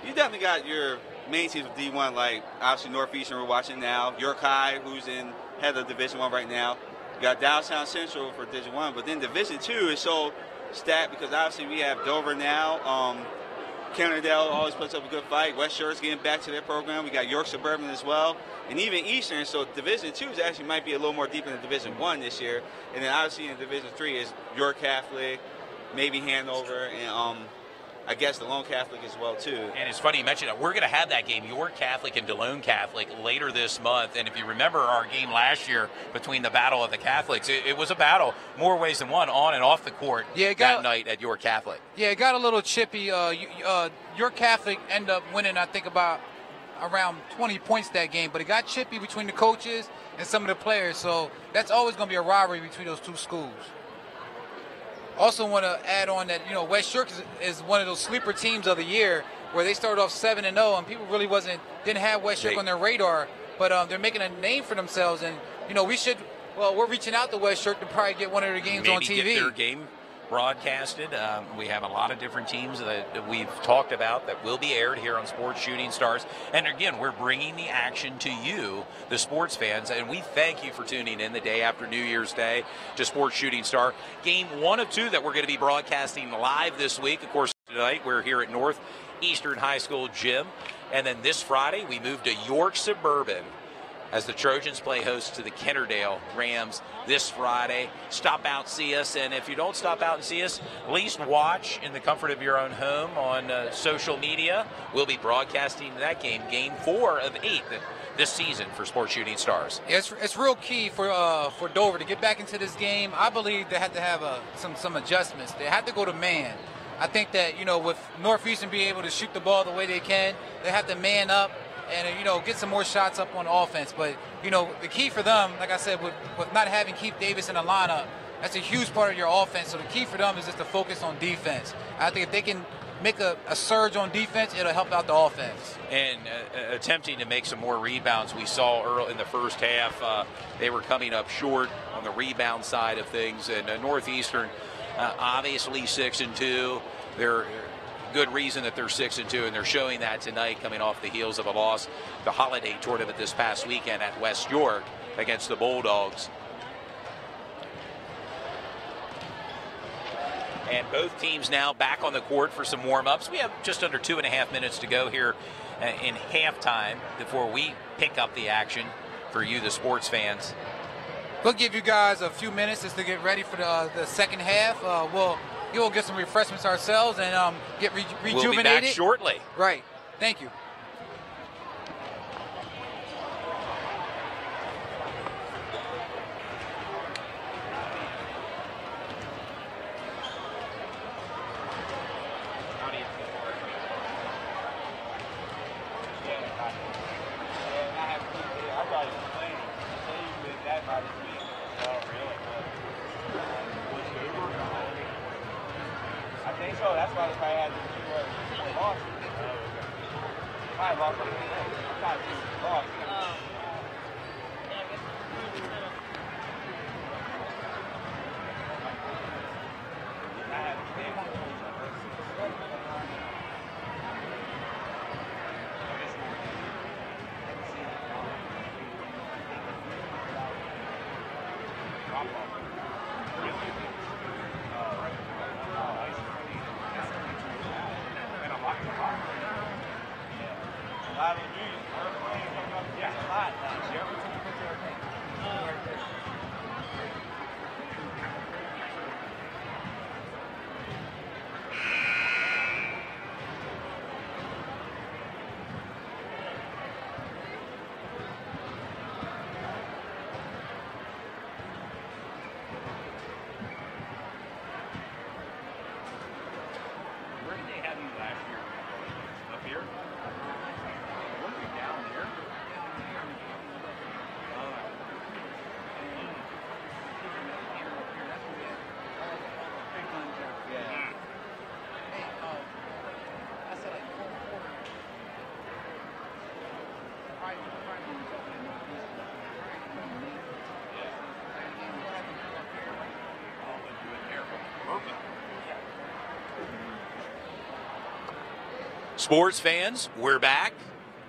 you definitely got your main teams of D1, like obviously Northeastern we're watching now, York High, who's in head of Division I right now. You got Downtown Central for Division I, but then Division II is so stacked because obviously we have Dover now. Kennerdale always puts up a good fight. West York's getting back to their program. We got York Suburban as well, and even Eastern. So Division II is actually might be a little more deep in the Division I this year. And then obviously in Division III is York Catholic, maybe Hanover, and I guess the Lone Catholic as well, too. And it's funny you mentioned that. We're going to have that game, York Catholic and DeLone Catholic, later this month. And if you remember our game last year between the Battle of the Catholics, it was a battle, more ways than one, on and off the court that night at York Catholic. Yeah, it got a little chippy. York Catholic ended up winning, I think, about around 20 points that game. But it got chippy between the coaches and some of the players. So that's always going to be a rivalry between those two schools. Also want to add on that, West York is one of those sleeper teams of the year where they started off 7-0, and people really didn't have West York on their radar, but they're making a name for themselves, and, we're reaching out to West York to probably get one of their games on TV. Maybe get their game broadcasted. We have a lot of different teams that we've talked about that will be aired here on Sports Shooting Stars. And again, we're bringing the action to you, the sports fans, and we thank you for tuning in the day after New Year's Day to Sports Shooting Star. Game 1 of 2 that we're going to be broadcasting live this week. Of course, tonight we're here at Northeastern High School Gym. And then this Friday, we move to York Suburban as the Trojans play host to the Kennerdale Rams this Friday. Stop out, see us, and if you don't stop out and see us, at least watch in the comfort of your own home on social media. We'll be broadcasting that game, Game 4 of 8 this season for Sports Shooting Stars. Yeah, it's real key for Dover to get back into this game. I believe they had to have some adjustments. They had to go to man. I think that, with Northeastern being able to shoot the ball the way they can, they have to man up and you know, get some more shots up on offense. But you know, the key for them, like I said, with not having Keith Davis in the lineup, that's a huge part of your offense. So the key for them is just to focus on defense. I think if they can make a surge on defense, it'll help out the offense. And attempting to make some more rebounds. We saw early in the first half they were coming up short on the rebound side of things. And Northeastern, obviously 6-2. They're good reason that they're 6-2, and they're showing that tonight, coming off the heels of a loss the holiday tournament this past weekend at West York against the Bulldogs. And both teams now back on the court for some warm-ups. We have just under 2.5 minutes to go here in halftime before we pick up the action for you, the sports fans. We'll give you guys a few minutes just to get ready for the second half. We'll get some refreshments ourselves and get rejuvenated. We'll be back shortly. Right. Thank you. Sports fans, we're back.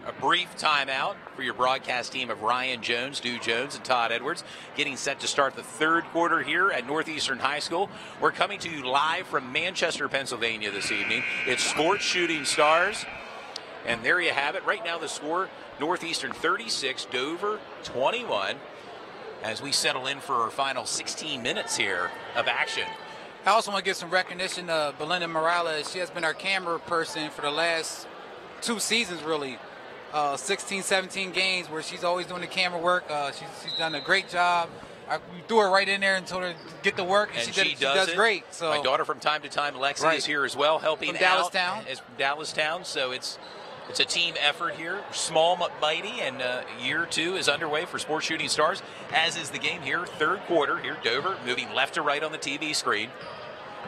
A brief timeout for your broadcast team of Ryan Jones, Stu Jones, and Todd Edwards, getting set to start the third quarter here at Northeastern High School. We're coming to you live from Manchester, Pennsylvania this evening. It's Sports Shooting Stars, and there you have it. Right now the score, Northeastern 36, Dover 21, as we settle in for our final 16 minutes here of action. I also want to give some recognition to Belinda Morales. She has been our camera person for the last 2 seasons, really. 16, 17 games where she's always doing the camera work. She's done a great job. We threw her right in there and told her to get to work, and she does great. So my daughter from time to time, Lexi, is here as well, helping from out. Dallastown. Is Dallastown, so it's a team effort here. Small but mighty, and year 2 is underway for Sports Shooting Stars, as is the game here. Third quarter here, Dover moving left to right on the TV screen.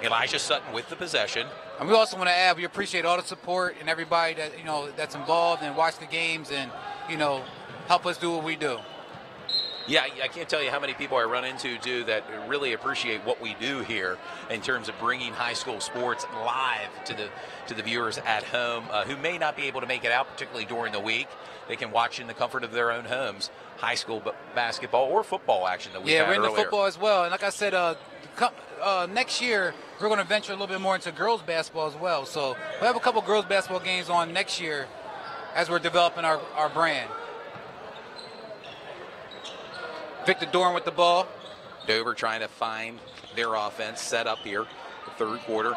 Elijah Sutton with the possession. And we also want to add, we appreciate all the support and everybody that that's involved and watch the games and help us do what we do. Yeah, I can't tell you how many people I run into, too, that really appreciate what we do here in terms of bringing high school sports live to the viewers at home who may not be able to make it out, particularly during the week. They can watch in the comfort of their own homes high school basketball or football action that we had we're in earlier. the football as well. And like I said, next year we're going to venture a little bit more into girls basketball as well. So we'll have a couple girls basketball games on next year as we're developing our brand. Victor Dorn with the ball. Dover trying to find their offense set up here, the third quarter.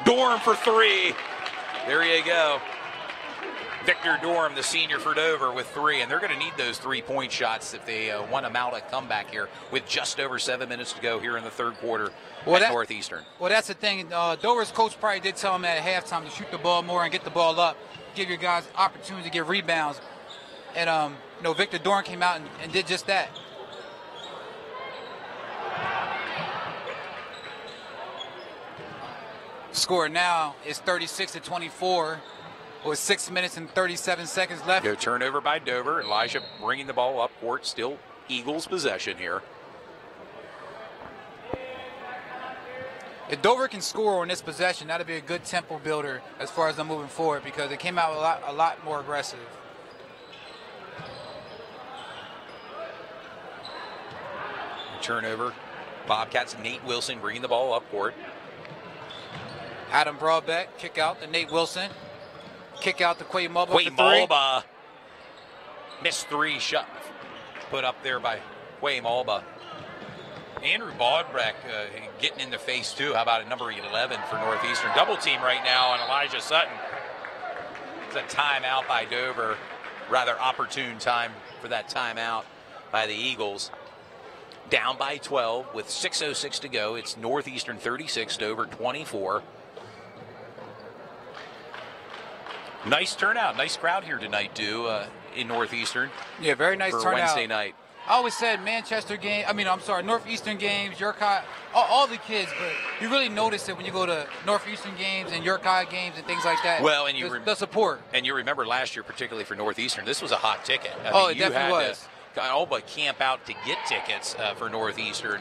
Dorn for 3. There you go. Victor Dorm, the senior for Dover, with 3, and they're going to need those 3-point shots if they want to mount a comeback here with just over 7 minutes to go here in the third quarter at Northeastern. Well, that's the thing. Dover's coach probably did tell them at halftime to shoot the ball more and get the ball up, give your guys opportunity to get rebounds. And, Victor Dorn came out and did just that. Score now is 36-24 with 6 minutes and 37 seconds left. No turnover by Dover. Elijah bringing the ball up court. Still Eagles possession here. If Dover can score on this possession, that'll be a good tempo builder as far as them moving forward, because it came out a lot more aggressive. Turnover. Bobcats, Nate Wilson bringing the ball up court. Adam Broadbeck, kick out to Nate Wilson. Kick out to Quay Mulba for 3. Mulba. Missed 3 shot put up there by Quay Mulba. Andrew Broadbeck getting in the face too. How about a number 11 for Northeastern? Double team right now on Elijah Sutton. It's a timeout by Dover. Rather opportune time for that timeout by the Eagles. Down by 12 with 6:06 to go. It's Northeastern 36, Dover 24. Nice turnout, nice crowd here tonight, too, in Northeastern. Yeah, very nice turnout. Wednesday night. I always said Northeastern games, York High, all the kids, but you really notice it when you go to Northeastern games and York High games and things like that. Well, and the support. And you remember last year, particularly for Northeastern, this was a hot ticket. It definitely was. All but camp out to get tickets for Northeastern.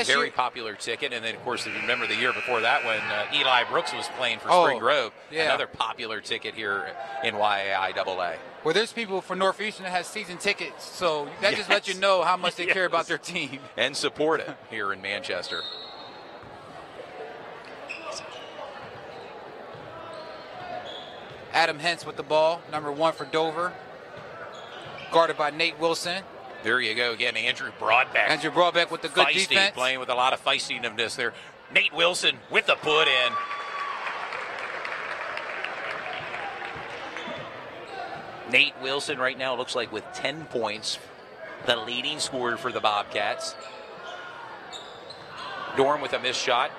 Very popular ticket. And then, of course, if you remember the year before that when Eli Brooks was playing for Spring Grove, another popular ticket here in YAIAA. Well, there's people for Northeastern that has season tickets, so that just lets you know how much they care about their team. And support it here in Manchester. Adam Hentz with the ball, number 1 for Dover. Guarded by Nate Wilson. There you go again, Andrew Broadbeck. Andrew Broadbeck with the good defense. Playing with a lot of feistiness there. Nate Wilson with the put in. Nate Wilson right now looks like with 10 points, the leading scorer for the Bobcats. Dorn with a missed shot.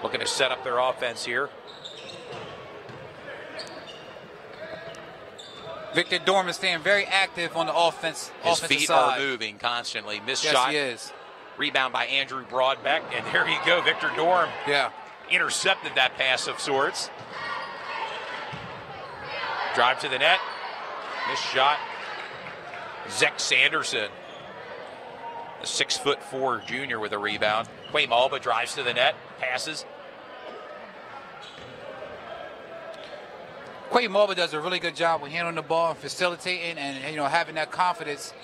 Looking to set up their offense here. Victor Dorm is staying very active on the offensive side. His feet are moving constantly. Missed shot. Yes, he is. Rebound by Andrew Broadbeck. And there you go, Victor Dorm. Yeah. Intercepted that pass of sorts. Drive to the net. Missed shot. Zach Sanderson, a 6'4" junior with a rebound. Quay Mulba drives to the net. Passes. Quay Mulba does a really good job with handling the ball and facilitating and having that confidence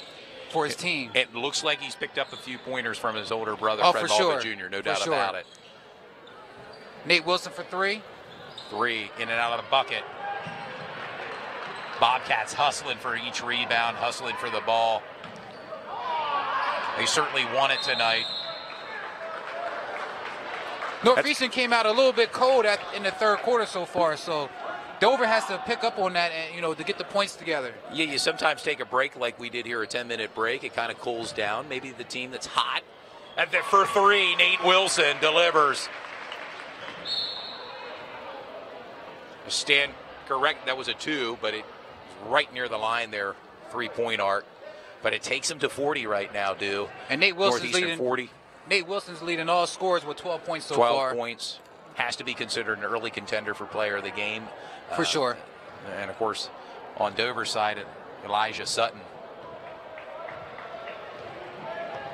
for his team. It looks like he's picked up a few pointers from his older brother, Fred for Mulba sure. Jr., no doubt about it. Nate Wilson for 3. 3 in and out of the bucket. Bobcats hustling for each rebound, hustling for the ball. They certainly won it tonight. Northeastern came out a little bit cold in the third quarter so far, so Dover has to pick up on that and to get the points together. Yeah, you sometimes take a break like we did here, a 10-minute break. It kind of cools down. Maybe the team that's hot. And for 3, Nate Wilson delivers. Stand correct, that was a 2, but it was right near the line there, 3-point arc. But it takes him to 40 right now, And Nate Wilson's leading 40. Nate Wilson's leading all scores with 12 points so far. 12 points. Has to be considered an early contender for player of the game. For sure. And, of course, on Dover's side, Elijah Sutton.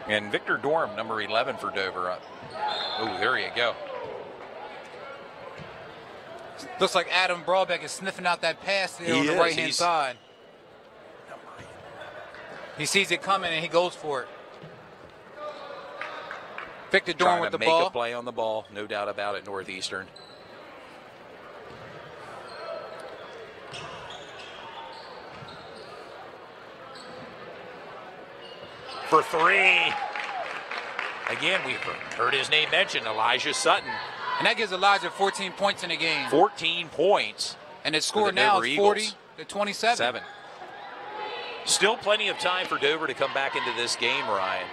And Victor Dorm, number 11 for Dover. Oh, there you go. Looks like Adam Broadbeck is sniffing out that pass there on the right-hand side. He sees it coming and he goes for it. Victor Dorn with the ball. Make a play on the ball, no doubt about it, Northeastern. For 3. Again, we heard his name mentioned, Elijah Sutton. And that gives Elijah 14 points in the game. 14 points. And the score the now Dover is Eagles. 40-27. Still plenty of time for Dover to come back into this game, Ryan.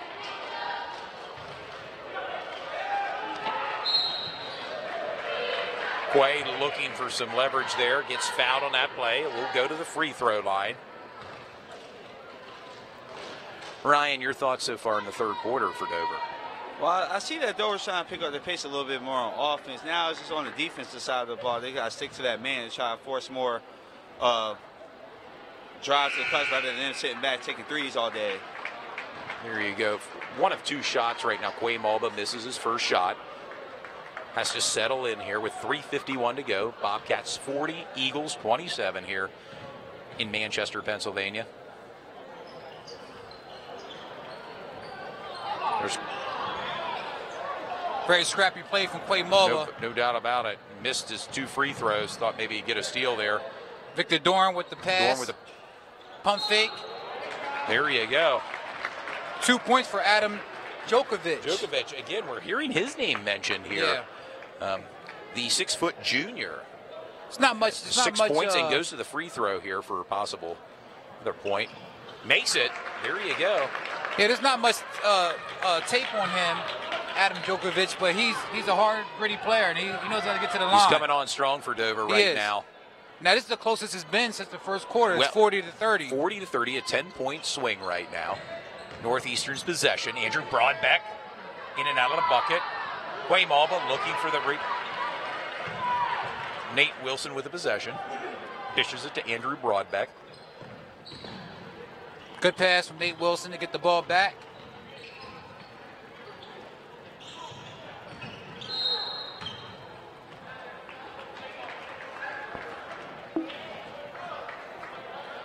Quay looking for some leverage there, gets fouled on that play. We'll go to the free throw line. Ryan, your thoughts so far in the third quarter for Dover? Well, I see that Dover's trying to pick up the pace a little bit more on offense. Now it's just on the defensive side of the ball. They got to stick to that man and try to force more drives to the clutch rather than sitting back taking threes all day. Here you go. One of two shots right now. Quay Malba misses his first shot. Has to settle in here with 3:51 to go. Bobcats 40, Eagles 27 here in Manchester, Pennsylvania. There's Very scrappy play from Quay Malba. no doubt about it. Missed his 2 free throws. Thought maybe he'd get a steal there. Victor Dorn with the pass. Dorn with a pump fake. There you go. 2 points for Adam Djokovic. Djokovic, again, we're hearing his name mentioned here. Yeah. The 6-foot junior. It's not much. It's not 6 much, points and goes to the free throw here for a possible other point. Makes it. There you go. Yeah, there's not much tape on him, Adam Djokovic, but he's a hard, gritty player, and he knows how to get to the line. He's coming on strong for Dover right now. Now, this is the closest it's been since the first quarter. It's Well, 40-30. 40-30, a 10-point swing right now. Northeastern's possession. Andrew Broadbeck in and out of the bucket. Quay Malba looking for the Nate Wilson with the possession. Dishes it to Andrew Broadbeck. Good pass from Nate Wilson to get the ball back.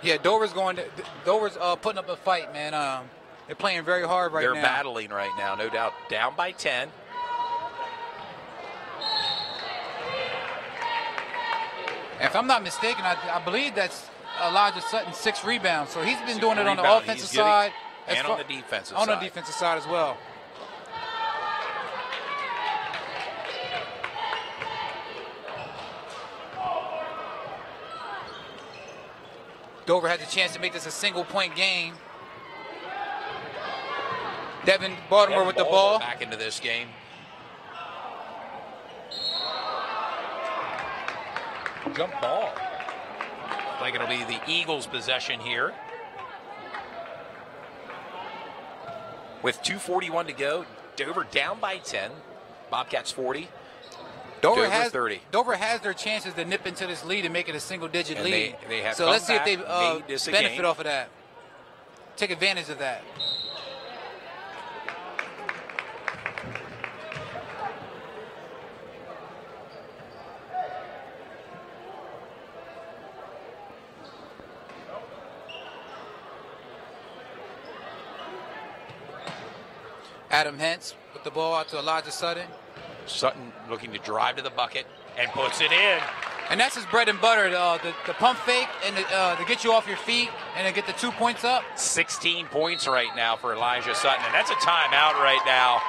Yeah, Dover's putting up a fight, man. They're playing very hard right now. They're battling right now, no doubt. Down by 10. And if I'm not mistaken, I believe that's Elijah Sutton's 6 rebounds. So he's been doing it on the offensive side. And on the defensive side. On the defensive side as well. Dover has a chance to make this a single-point game. Devin Baltimore with the ball. Back into this game. Jump ball. Like it'll be the Eagles' possession here. With 2:41 to go, Dover down by 10. Bobcats 40. Dover 30. Dover has their chances to nip into this lead and make it a single-digit And lead. they have so come let's see if they back, made this a benefit game. off of that. Take advantage of that. Adam Hentz with the ball out to Elijah Sutton. Sutton looking to drive to the bucket and puts it in. And that's his bread and butter, the pump fake and to get you off your feet and to get the 2 points up. 16 points right now for Elijah Sutton, and that's a timeout right now.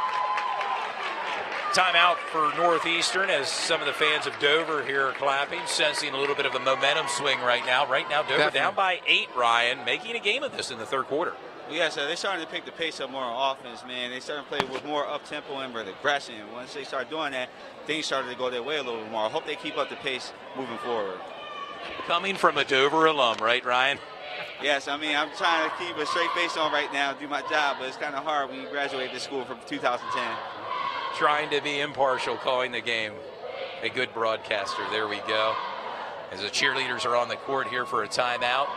Timeout for Northeastern as some of the fans of Dover here are clapping, sensing a little bit of a momentum swing right now. Right now, Dover Definitely down by 8, Ryan, making a game of this in the third quarter. Yeah, so they're starting to pick the pace up more on offense, man. They starting to play with more up-tempo and with aggression. Once they start doing that, things started to go their way a little bit more. I hope they keep up the pace moving forward. Coming from a Dover alum, right, Ryan? Yes, I mean, I'm trying to keep a straight face on right now, do my job, but it's kind of hard when you graduate this school from 2010. Trying to be impartial, calling the game. A good broadcaster. There we go. As the cheerleaders are on the court here for a timeout.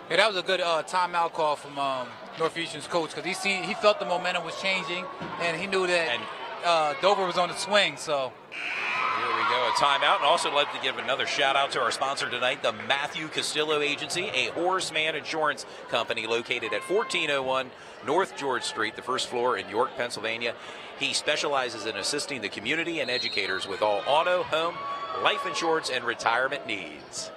Yeah, that was a good timeout call from Northeastern's coach because he felt the momentum was changing and he knew that Dover was on the swing. So here we go, a timeout. And also like to give another shout out to our sponsor tonight, the Matthew Castillo Agency, a Horseman Insurance Company located at 1401 North George Street, the first floor in York, Pennsylvania. He specializes in assisting the community and educators with all auto, home, life insurance, and retirement needs.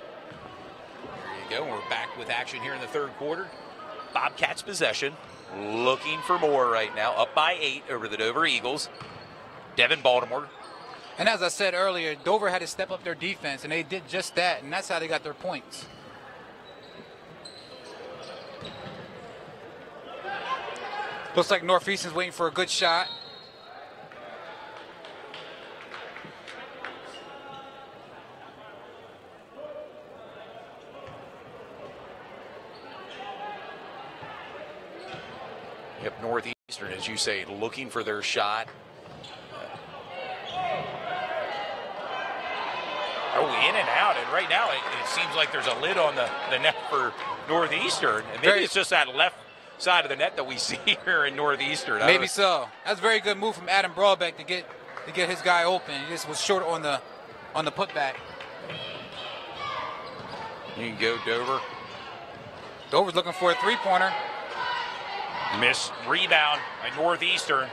Go. We're back with action here in the third quarter. Bobcats possession, looking for more right now, up by 8 over the Dover Eagles. Devin Baltimore And as I said earlier, Dover had to step up their defense, and they did just that, and that's how they got their points. Looks like Northeastern's waiting for a good shot. Yep, Northeastern, as you say, looking for their shot. In and out, and right now it seems like there's a lid on the net for Northeastern, and maybe it's just that left side of the net that we see here in Northeastern. Maybe so. That's a very good move from Adam Broadbeck to get his guy open. He just was short on the putback. You can go Dover. Dover's looking for a three-pointer. Missed rebound by Northeastern.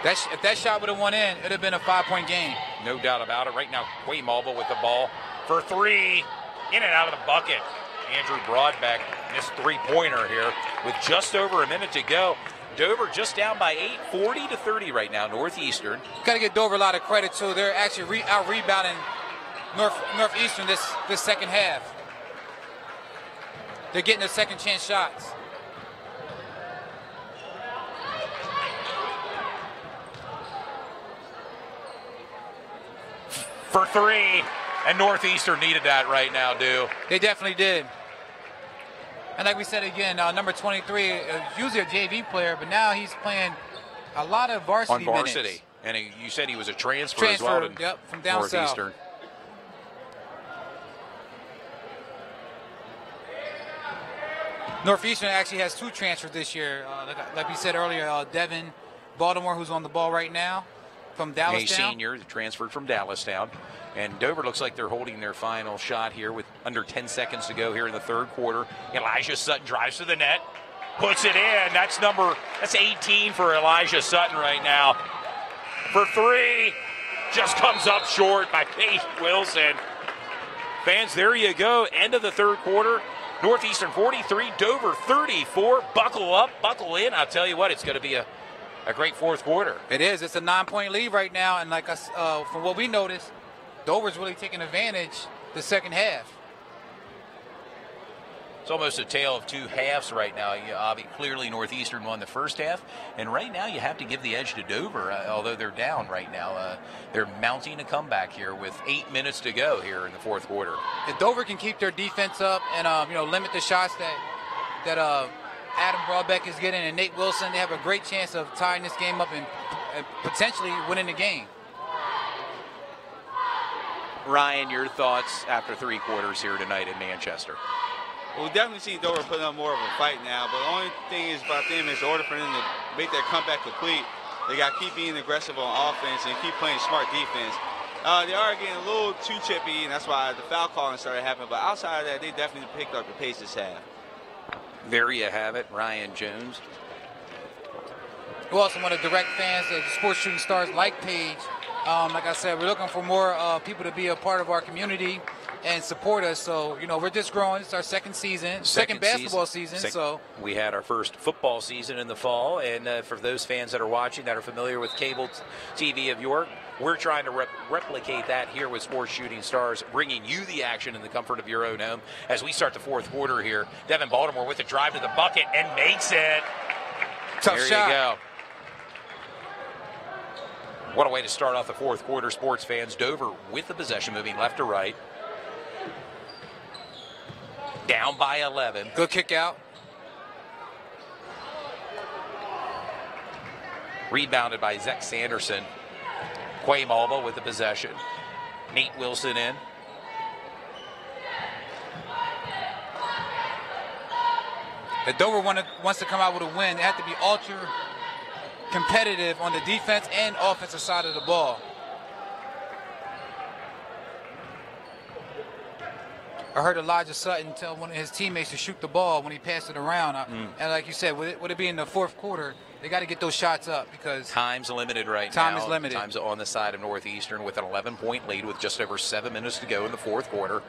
If that shot would have went in, it would have been a 5-point game. No doubt about it. Right now, Quay Malba with the ball for three. In and out of the bucket. Andrew Broadbeck missed three-pointer here with just over a minute to go. Dover just down by 8, 40-30 right now, Northeastern. Got to give Dover a lot of credit, too. They're actually out-rebounding Northeastern this second half. They're getting their second-chance shots. For three, and Northeastern needed that right now, They definitely did. And like we said again, number 23, usually a JV player, but now he's playing a lot of varsity minutes. And you said he was a transfer as well to from down Northeastern. south. Northeastern actually has 2 transfers this year. Like we said earlier, Devin Baltimore, who's on the ball right now, from Dallastown. A senior transferred from Dallastown. And Dover looks like they're holding their final shot here with under 10 seconds to go here in the third quarter. Elijah Sutton drives to the net, puts it in. That's 18 for Elijah Sutton right now. For three, just comes up short by Paige Wilson. Fans, there you go. End of the third quarter. Northeastern 43, Dover 34. Buckle up, buckle in. I'll tell you what, it's going to be a great fourth quarter. It is. It's a 9-point lead right now. And like from what we noticed, Dover's really taking advantage the second half. It's almost a tale of two halves right now. Clearly Northeastern won the first half, and right now you have to give the edge to Dover, although they're down right now. They're mounting a comeback here with 8 minutes to go here in the fourth quarter. If Dover can keep their defense up and limit the shots that Adam Broadbeck is getting and Nate Wilson, they have a great chance of tying this game up and potentially winning the game. Ryan, your thoughts after 3 quarters here tonight in Manchester? Well, we've definitely seen Dover put up more of a fight now, but the only thing is about them is in order for them to make their comeback complete, they got to keep being aggressive on offense and keep playing smart defense. They are getting a little too chippy, and that's why the foul calling started happening, but outside of that, they definitely picked up the pace this half. There you have it, Ryan Jones. We also want to direct fans to sports shooting stars like Paige. Like I said, we're looking for more people to be a part of our community and support us. So, we're just growing. It's our second season, second basketball season. So we had our first football season in the fall. And for those fans that are watching that are familiar with cable TV of York, we're trying to replicate that here with Sports Shooting Stars, bringing you the action in the comfort of your own home as we start the fourth quarter here. Devin Baltimore with the drive to the bucket and makes it. Tough there shot. You go. What a way to start off the fourth quarter, sports fans. Dover with the possession, moving left to right. Down by 11. Good kick out. Rebounded by Zach Sanderson. Quay Malba with the possession. Nate Wilson in. If Dover wants to come out with a win, they have to be ultra competitive on the defense and offensive side of the ball. I heard Elijah Sutton tell one of his teammates to shoot the ball when he passed it around. And like you said, with it being the fourth quarter, they got to get those shots up because time's limited right now. Time is limited. Time's on the side of Northeastern with an 11-point lead with just over 7 minutes to go in the fourth quarter.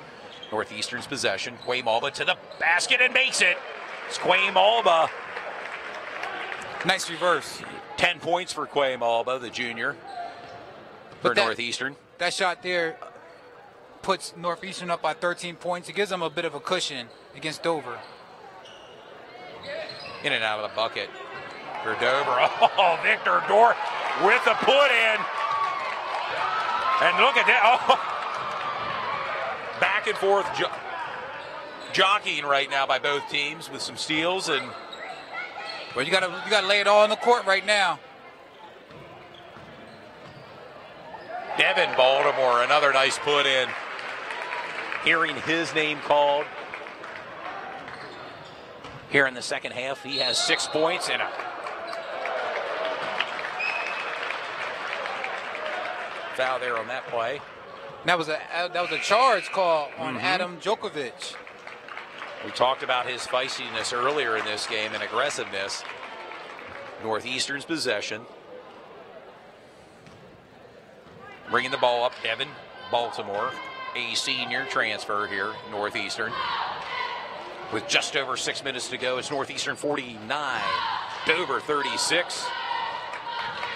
Northeastern's possession. Quay Malba to the basket and makes it. It's Quay Malba. Nice reverse. 10 points for Quay Malba, the junior, for Northeastern. That shot there puts Northeastern up by 13 points. It gives them a bit of a cushion against Dover. In and out of the bucket for Dover. Oh, Victor Dorr with the put in. And look at that. Oh. Back and forth jockeying right now by both teams with some steals. And well, you gotta lay it all on the court right now. Devin Baltimore, another nice put in. Hearing his name called here in the second half, he has 6 points and a foul there on that play. That was a charge call on Adam Djokovic. We talked about his feistiness earlier in this game and aggressiveness. Northeastern's possession. Bringing the ball up, Devin Baltimore, a senior transfer here, Northeastern. With just over 6 minutes to go, it's Northeastern 49, Dover 36.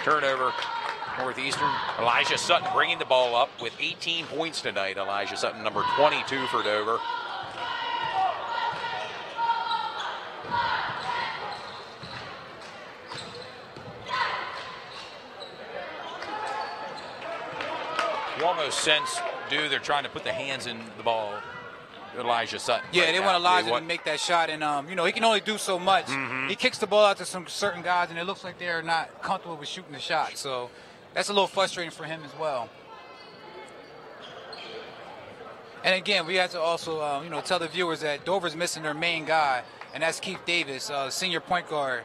Turnover, Northeastern. Elijah Sutton bringing the ball up with 18 points tonight. Elijah Sutton, number 22 for Dover. You almost sense, they're trying to put the hands in the ball. Elijah Sutton. Yeah, they want Elijah to make that shot, and he can only do so much. He kicks the ball out to some certain guys, and it looks like they're not comfortable with shooting the shot. So that's a little frustrating for him as well. And again, we have to also, tell the viewers that Dover's missing their main guy, and that's Keith Davis, senior point guard.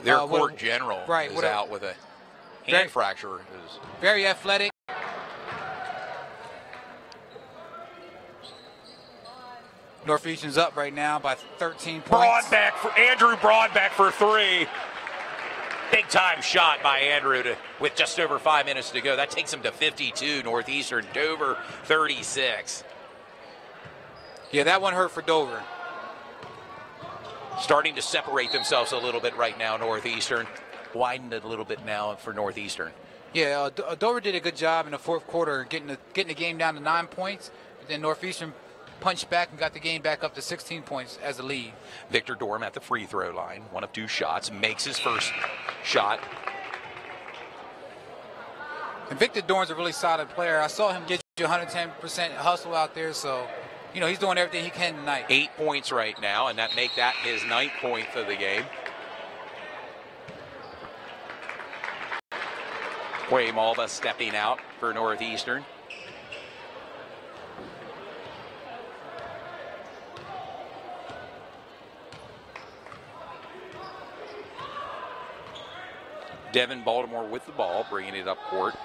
Their court general is out with a hand fracture. Very athletic. Northeastern's up right now by 13 points. Andrew Broadbeck for three. Big time shot by Andrew with just over 5 minutes to go. That takes him to 52. Northeastern, Dover 36. Yeah, that one hurt for Dover. Starting to separate themselves a little bit right now, Northeastern. Widened it a little bit now for Northeastern. Yeah, Dover did a good job in the fourth quarter getting the game down to 9 points. But then Northeastern punched back and got the game back up to 16 points as a lead. Victor Dorm at the free throw line, one of two shots, makes his first shot. And Victor Dorm's a really solid player. I saw him get you 110% hustle out there, so he's doing everything he can tonight. 8 points right now, and that make that his 9th point of the game. Quay Malba stepping out for Northeastern. Devin Baltimore with the ball, bringing it up court.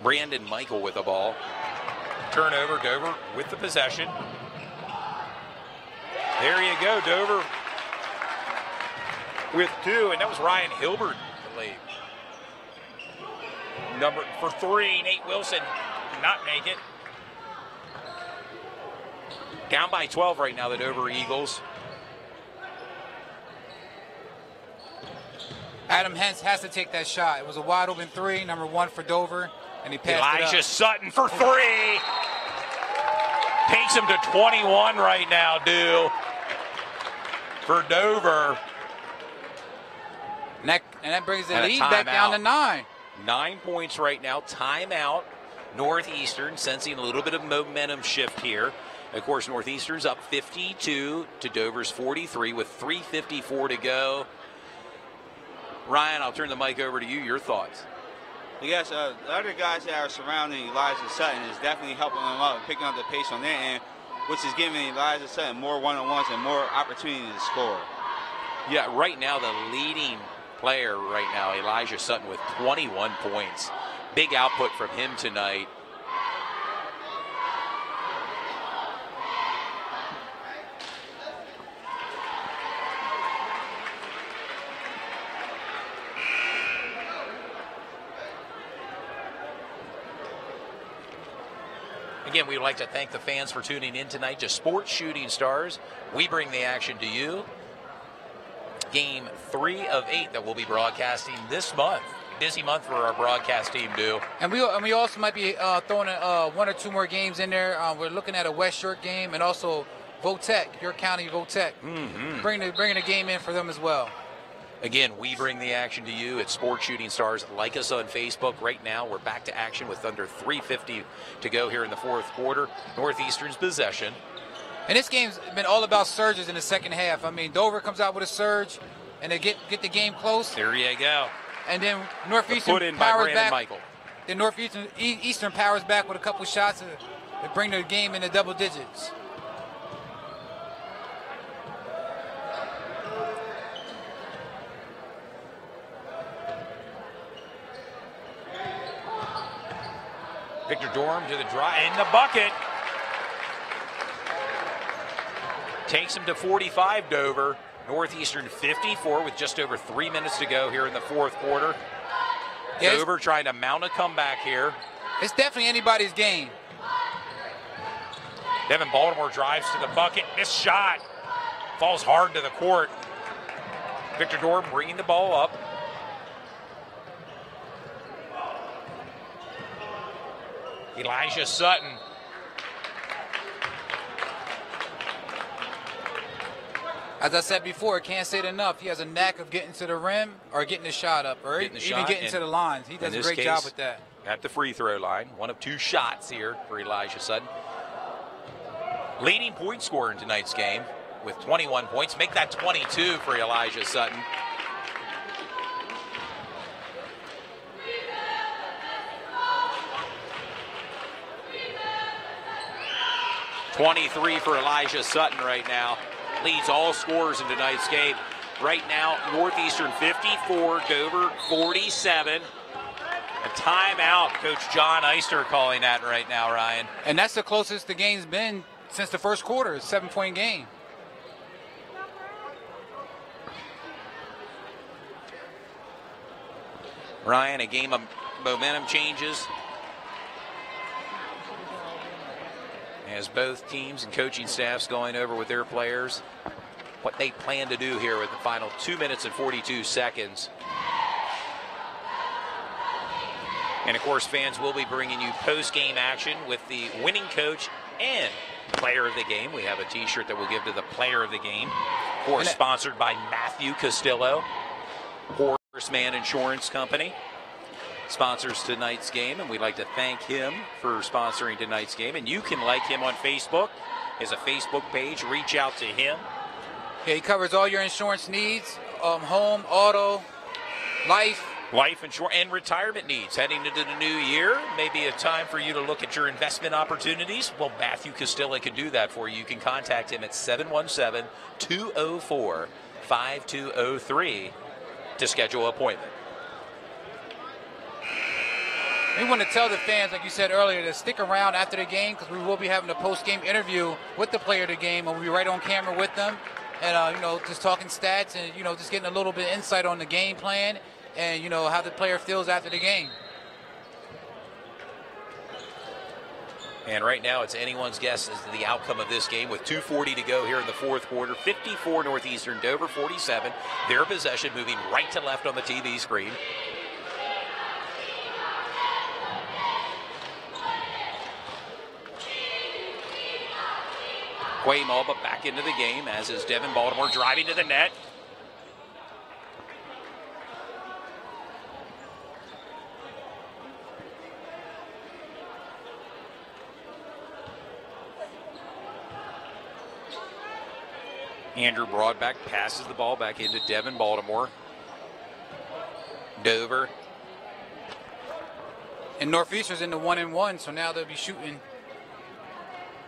Brandon Michael with the ball. Turnover, Dover with the possession. There you go, Dover with two, and that was Ryan Hilbert. Number for three, Nate Wilson did not make it. Down by 12 right now, the Dover Eagles. Adam Hentz has to take that shot. It was a wide open three, number 1 for Dover, and he passed it up. Elijah Sutton for three. Takes him to 21 right now, for Dover. And that brings the lead back down to 9. 9 points right now. Timeout. Northeastern sensing a little bit of momentum shift here. Of course, Northeastern's up 52 to Dover's 43 with 3:54 to go. Ryan, I'll turn the mic over to you. Your thoughts? Yes, the other guys that are surrounding Elijah Sutton is definitely helping them up, picking up the pace on their end, which is giving Elijah Sutton more one-on-ones and more opportunity to score. Yeah, right now the leading player right now, Elijah Sutton, with 21 points. Big output from him tonight. Again, we would like to thank the fans for tuning in tonight to Sports Shooting Stars. We bring the action to you. Game 3 of 8 that we'll be broadcasting this month. Busy month for our broadcast team, too. And we also might be throwing 1 or 2 more games in there. We're looking at a West York game and also Votech, York County Votech. Bringing the game in for them as well. Again, we bring the action to you at Sports Shooting Stars. Like us on Facebook. Right now, we're back to action with under 3:50 to go here in the 4th quarter. Northeastern's possession. And this game's been all about surges in the second half. I mean, Dover comes out with a surge, and they get the game close. There you go. And then Northeastern put in by powers Brandon back. Michael. Then Northeastern powers back with a couple shots to bring the game into double digits. Victor Dorm to the drive, in the bucket. Takes him to 45, Dover. Northeastern 54 with just over 3 minutes to go here in the 4th quarter. Yeah, Dover trying to mount a comeback here. It's definitely anybody's game. Devin Baltimore drives to the bucket, missed shot. Falls hard to the court. Victor Dorm bringing the ball up. Elijah Sutton. As I said before, can't say it enough. He has a knack of getting to the rim or getting the shot up or even getting to the lines. He does a great job with that. At the free throw line. 1 of 2 shots here for Elijah Sutton. Leading point scorer in tonight's game with 21 points. Make that 22 for Elijah Sutton. .23 for Elijah Sutton right now. Leads all scorers in tonight's game. Right now, Northeastern 54, Dover 47. A timeout, Coach John Eister calling that right now, Ryan. And that's the closest the game's been since the first quarter. It's a 7-point game. Ryan, a game of momentum changes as both teams and coaching staffs going over with their players what they plan to do here with the final 2 minutes and 42 seconds. And of course, fans will be bringing you post-game action with the winning coach and player of the game. We have a t-shirt that we'll give to the player of the game. Of course, sponsored by Matthew Castillo, Horseman Insurance Company. Sponsors tonight's game, and we'd like to thank him for sponsoring tonight's game. And you can like him on Facebook. He has a Facebook page. Reach out to him. Yeah, he covers all your insurance needs, home, auto, life insurance, and retirement needs. Heading into the new year, maybe a time for you to look at your investment opportunities. Well, Matthew Castillo can do that for you. You can contact him at 717-204-5203 to schedule an appointment. We want to tell the fans, like you said earlier, to stick around after the game because we will be having a post-game interview with the player of the game, and we'll be right on camera with them, and just talking stats and just getting a little bit of insight on the game plan and how the player feels after the game. And right now, it's anyone's guess as to the outcome of this game with 2:40 to go here in the 4th quarter. 54 Northeastern, Dover 47. Their possession moving right to left on the TV screen. Quay Mulba back into the game, as is Devin Baltimore driving to the net. Andrew Broadback passes the ball back into Devin Baltimore. Dover. And Northeastern's in the 1-and-1, so now they'll be shooting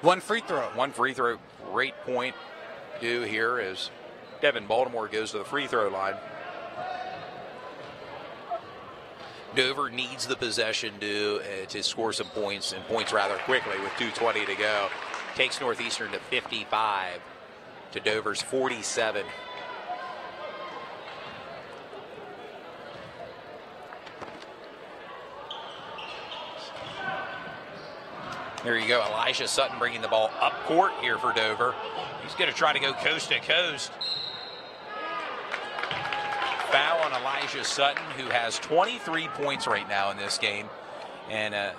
one free throw. One free throw. Great point due here as Devin Baltimore goes to the free throw line. Dover needs the possession to score some points, and points rather quickly with 2:20 to go. Takes Northeastern to 55 to Dover's 47. There you go, Elijah Sutton bringing the ball up court here for Dover. He's going to try to go coast to coast. Foul on Elijah Sutton, who has 23 points right now in this game, and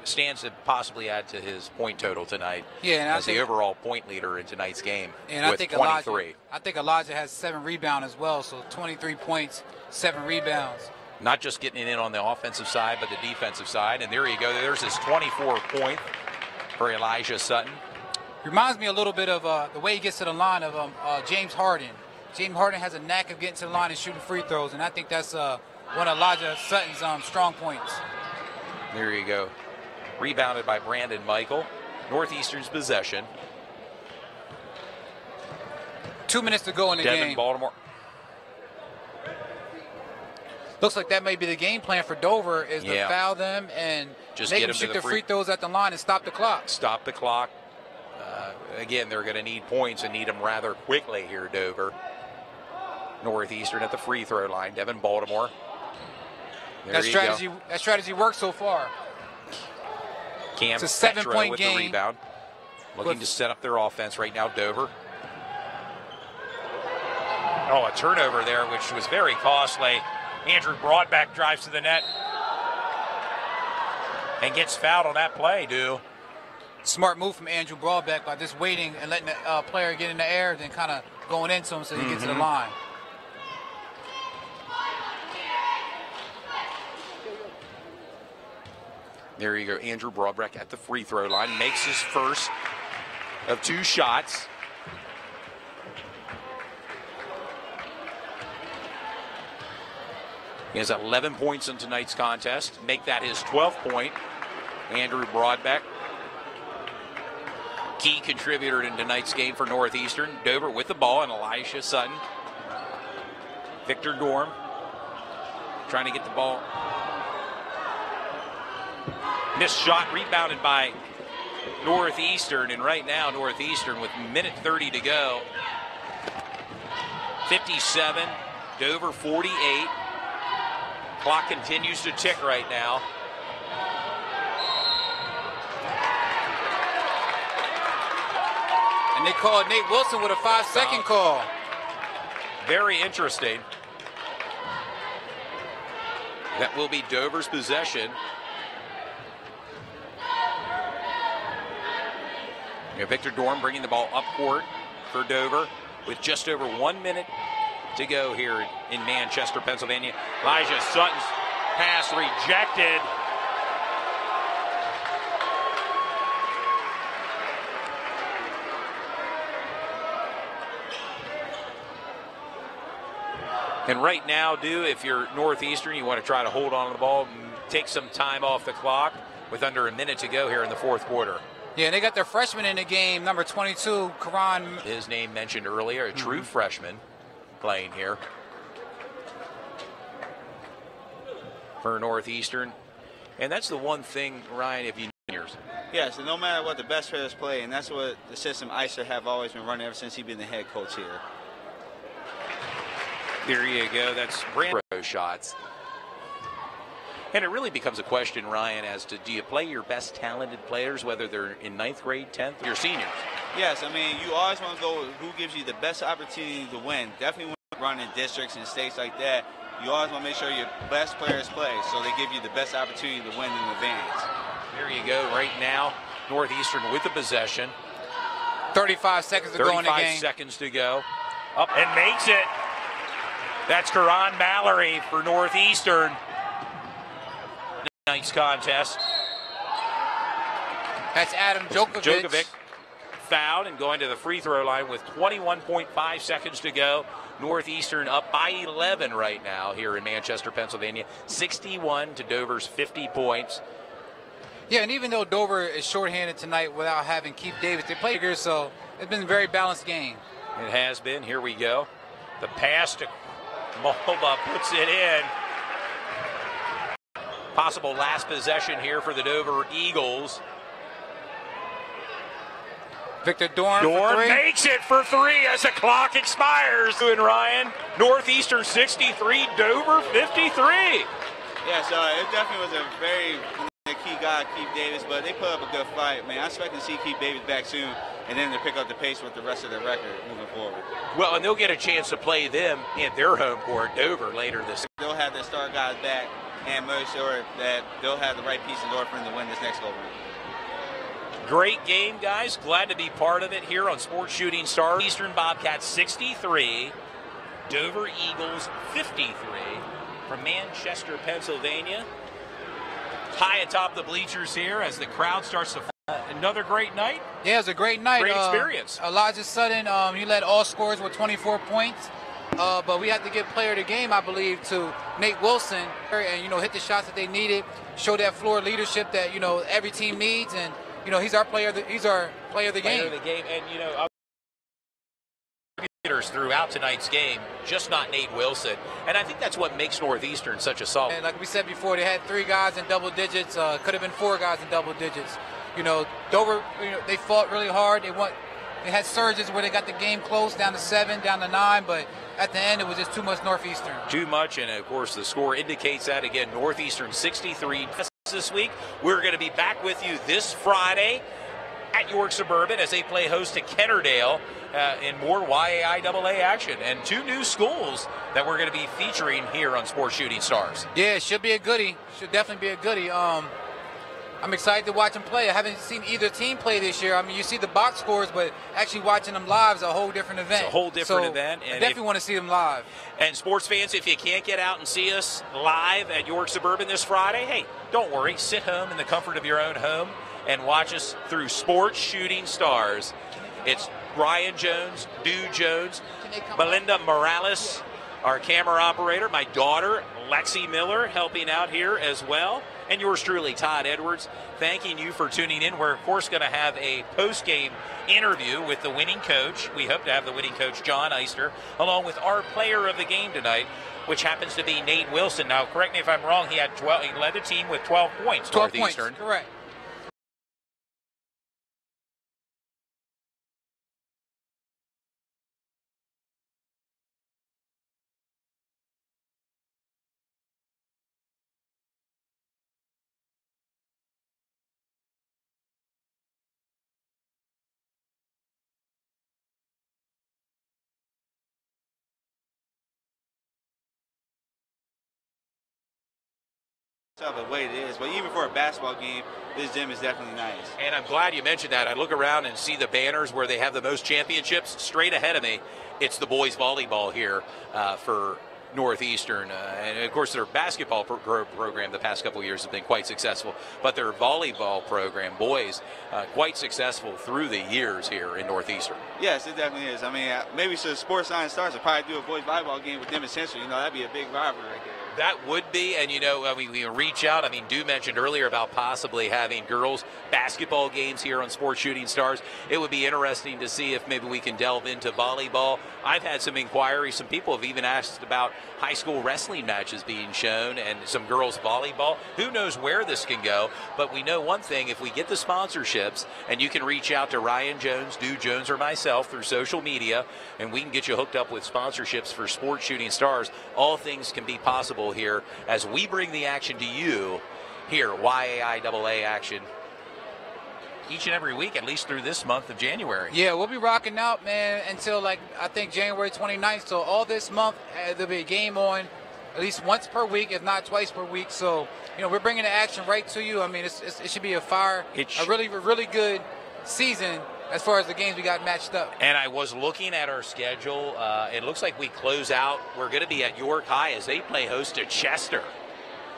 stands to possibly add to his point total tonight. Yeah, and as the overall point leader in tonight's game. And with I think 23. I think Elijah has 7 rebounds as well, so 23 points, 7 rebounds. Not just getting it in on the offensive side, but the defensive side. And there you go. There's his 24th point for Elijah Sutton. Reminds me a little bit of the way he gets to the line of James Harden. James Harden has a knack of getting to the line and shooting free throws, and I think that's one of Elijah Sutton's strong points. There you go. Rebounded by Brandon Michael. Northeastern's possession. 2 minutes to go in the game. Devin Baltimore. Looks like that may be the game plan for Dover, is to foul them and just make them shoot their free throws at the line and stop the clock. Stop the clock. Again, they're going to need points and need them rather quickly here, Dover. Northeastern at the free throw line. Devin Baltimore. That strategy worked so far. Cam it's a 7-point with game. The rebound. Looking to set up their offense right now, Dover. Oh, a turnover there, which was very costly. Andrew Broadback drives to the net and gets fouled on that play, Smart move from Andrew Broadback by just waiting and letting the player get in the air, then kind of going into him so he gets to the line. There you go. Andrew Broadback at the free throw line. Makes his first of 2 shots. He has 11 points in tonight's contest. Make that his 12th point. Andrew Broadback. Key contributor in tonight's game for Northeastern. Dover with the ball and Elijah Sutton. Victor Dorm trying to get the ball. Missed shot, rebounded by Northeastern, and right now Northeastern with minute 30 to go. 57, Dover 48. Clock continues to tick right now. And they called Nate Wilson with a 5-second call. Very interesting. That will be Dover's possession. Victor Dorm bringing the ball up court for Dover with just over 1 minute to go here in Manchester, Pennsylvania. Elijah Sutton's pass rejected. And right now, if you're Northeastern, you want to try to hold on to the ball and take some time off the clock with under a minute to go here in the 4th quarter. Yeah, they got their freshman in the game, number 22, Karan. His name mentioned earlier, a true freshman playing here for Northeastern. And that's the one thing, Ryan, if you know. Yes, and no matter what, the best players play, and that's what the system Iser have always been running ever since he's been the head coach here. There you go. That's Brandon shots. And it really becomes a question, Ryan, as to do you play your best talented players, whether they're in 9th grade, 10th, or your seniors? Yes, I mean, you always want to go with who gives you the best opportunity to win. Definitely when you run in districts and states like that, you always want to make sure your best players play, so they give you the best opportunity to win in advance. There you go. Right now, Northeastern with the possession. 35 seconds to go in the game. 35 seconds to go. Up and makes it. That's Karan Mallory for Northeastern. Tonight's contest. That's Adam Djokovic. Fouled and going to the free throw line with 21.5 seconds to go. Northeastern up by 11 right now here in Manchester, Pennsylvania. 61 to Dover's 50 points. Yeah, and even though Dover is shorthanded tonight without having Keith Davis, they played here, so it's been a very balanced game. It has been. Here we go. The pass to Mulva puts it in. Possible last possession here for the Dover Eagles. Victor Dorn for 3. Makes it for 3 as the clock expires. And Ryan, Northeastern 63, Dover 53. Yeah, so it definitely was a very key guy. guy, Keith Davis, but they put up a good fight, man. I expect to see Keith Davis back soon and then to pick up the pace with the rest of the record moving forward. Well, and they'll get a chance to play them in their home court, Dover, later this season. They'll have their star guys back and make sure that they'll have the right pieces in order for them to win this next go-round. Great game, guys. Glad to be part of it here on Sports Shooting Stars. Eastern Bobcats 63, Dover Eagles 53 from Manchester, Pennsylvania. High atop the bleachers here as the crowd starts to another great night. Yeah, it was a great night. Great experience. Elijah Sutton, he led all scorers with 24 points. But we had to give player of the game, I believe, to Nate Wilson, and hit the shots that they needed, show that floor leadership that every team needs, and he's our player. He's our player of the game. Player of the game, and throughout tonight's game, just not Nate Wilson, and I think that's what makes Northeastern such a solid. And like we said before, they had 3 guys in double digits. Could have been 4 guys in double digits. Dover, they fought really hard. They had surges where they got the game close, down to 7, down to 9, but at the end it was just too much Northeastern. Too much, and of course the score indicates that. Again, Northeastern 63 this week. We're going to be back with you this Friday at York Suburban as they play host to Kennerdale in more YAIAA action, and 2 new schools that we're going to be featuring here on Sports Shooting Stars. Yeah, it should be a goodie. Should definitely be a goodie. I'm excited to watch them play. I haven't seen either team play this year. I mean, you see the box scores, but actually watching them live is a whole different event. It's a whole different event. And I definitely want to see them live. And sports fans, if you can't get out and see us live at York Suburban this Friday, hey, don't worry. Sit home in the comfort of your own home and watch us through Sports Shooting Stars. It's Brian Jones, Dew Jones, Melinda Morales, our camera operator, my daughter, Lexi Miller, helping out here as well, and yours truly, Todd Edwards, thanking you for tuning in. We're, of course, going to have a post-game interview with the winning coach. We hope to have the winning coach, John Eister, along with our player of the game tonight, which happens to be Nate Wilson. Now, correct me if I'm wrong, he led the team with 12 points, 12 Northeastern. Points, correct. The way it is, but even for a basketball game, this gym is definitely nice. And I'm glad you mentioned that. I look around and see the banners where they have the most championships straight ahead of me. It's the boys volleyball here for Northeastern, and of course their basketball program the past couple of years has been quite successful, but their volleyball program, boys, quite successful through the years here in Northeastern. Yes, it definitely is. I mean, maybe so Sports Science Stars will probably do a boys volleyball game with them in Central. That'd be a big rivalry right there. That would be, and we reach out. I mean, Dew mentioned earlier about possibly having girls basketball games here on Sports Shooting Stars. It would be interesting to see if maybe we can delve into volleyball. I've had some inquiries. Some people have even asked about high school wrestling matches being shown and some girls volleyball. Who knows where this can go, but we know one thing: if we get the sponsorships, and you can reach out to Ryan Jones, Dew Jones, or myself through social media, and we can get you hooked up with sponsorships for Sports Shooting Stars, all things can be possible here as we bring the action to you here, YAIAA action, each and every week, at least through this month of January. Yeah, we'll be rocking out, man, until I think January 29th. So all this month, there'll be a game on at least once per week, if not twice per week. So, we're bringing the action right to you. I mean, it should be a really good season as far as the games we got matched up. And I was looking at our schedule. It looks like we close out. We're going to be at York High as they play host to Chester.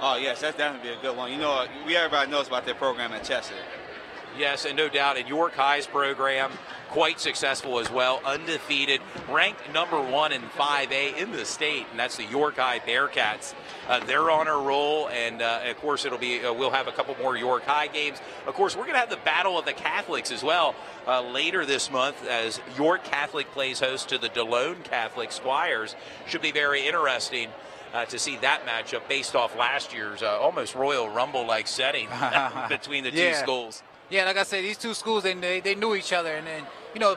Oh, yes, that's definitely a good one. Everybody knows about their program at Chester. Yes, and no doubt, in York High's program, quite successful as well, undefeated, ranked number 1 in 5A in the state, and that's the York High Bearcats. They're on a roll, and of course we'll have a couple more York High games. Of course, we're going to have the Battle of the Catholics as well later this month as York Catholic plays host to the DeLone Catholic Squires. Should be very interesting to see that matchup based off last year's almost Royal Rumble-like setting between the two schools. Yeah, like I said, these two schools, they knew each other. And then,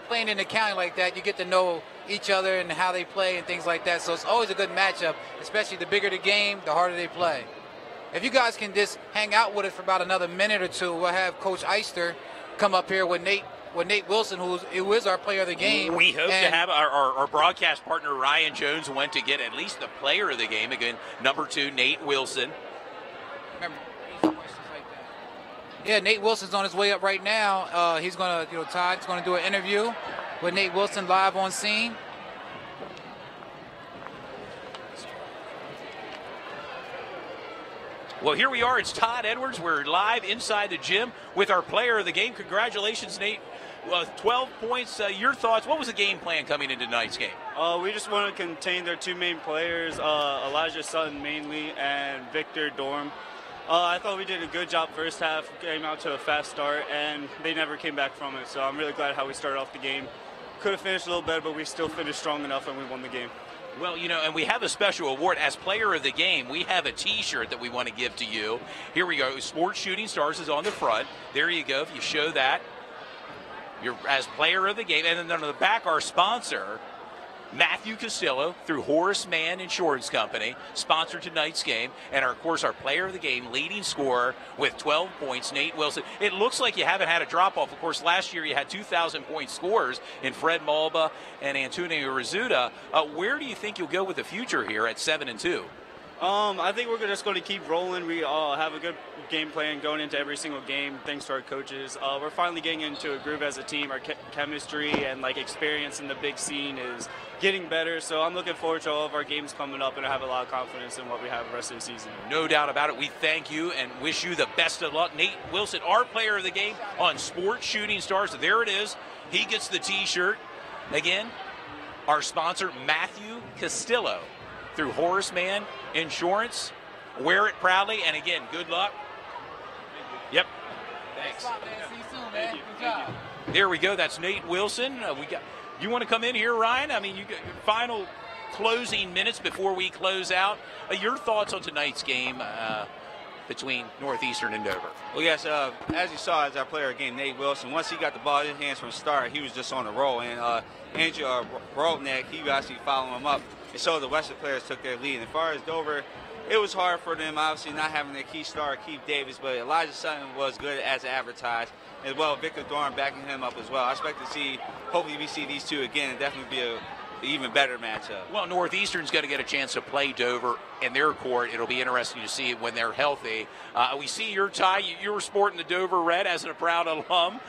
playing in the county like that, you get to know each other and how they play and things like that. So it's always a good matchup, especially the bigger the game, the harder they play. if you guys can just hang out with us for about another minute or two, we'll have Coach Eister come up here with Nate Wilson, who is our player of the game. We hope to have our broadcast partner Ryan Jones went to get at least the player of the game. Again, number 2, Nate Wilson. Remember, questions like that. Yeah, Nate Wilson's on his way up right now. He's going to, Todd's going to do an interview with Nate Wilson live on scene. Well, here we are. It's Todd Edwards. We're live inside the gym with our player of the game. Congratulations, Nate. 12 points. Your thoughts? What was the game plan coming into tonight's game? We just want to contain their 2 main players, Elijah Sutton mainly and Victor Dorm. I thought we did a good job first half, came out to a fast start, and they never came back from it. So I'm really glad how we started off the game. Could have finished a little better, but we still finished strong enough and we won the game. Well, and we have a special award. As player of the game, we have a T-shirt that we want to give to you. Here we go. Sports Shooting Stars is on the front. There you go. If you show that, you're as player of the game. And then on the back, our sponsor, Matthew Castillo, through Horace Mann Insurance Company, sponsored tonight's game. And, of course, our player of the game, leading scorer with 12 points, Nate Wilson. It looks like you haven't had a drop-off. Of course, last year you had 2,000-point scorers in Fred Malba and Antonio Rizzuta. Where do you think you'll go with the future here at 7-2? I think we're just going to keep rolling. We have a good game plan going into every single game, thanks to our coaches. We're finally getting into a groove as a team. Our chemistry and experience in the big scene is getting better. So I'm looking forward to all of our games coming up, and I have a lot of confidence in what we have the rest of the season. No doubt about it. We thank you and wish you the best of luck. Nate Wilson, our player of the game on Sports Shooting Stars. There it is. He gets the T-shirt. Again, our sponsor, Matthew Castillo, through Horace Mann Insurance. Wear it proudly, and again, good luck. Yep. Thanks. See you soon, man. Good job. There we go. That's Nate Wilson. You want to come in here, Ryan? I mean, you got your final closing minutes before we close out. Your thoughts on tonight's game between Northeastern and Dover? Well, yes, as you saw as our player of the game, Nate Wilson, once he got the ball in his hands from the start, he was just on the roll. And Andrew Brodnick, he actually followed him up. And so the Western players took their lead. And as far as Dover, it was hard for them, obviously, not having their key star, Keith Davis, but Elijah Sutton was good as advertised. As well, Victor Dorn backing him up as well. I expect to see, hopefully we see these two again, and definitely be an even better matchup. Well, Northeastern's going to get a chance to play Dover in their court. It'll be interesting to see when they're healthy. We see your tie. You were sporting the Dover red as a proud alum.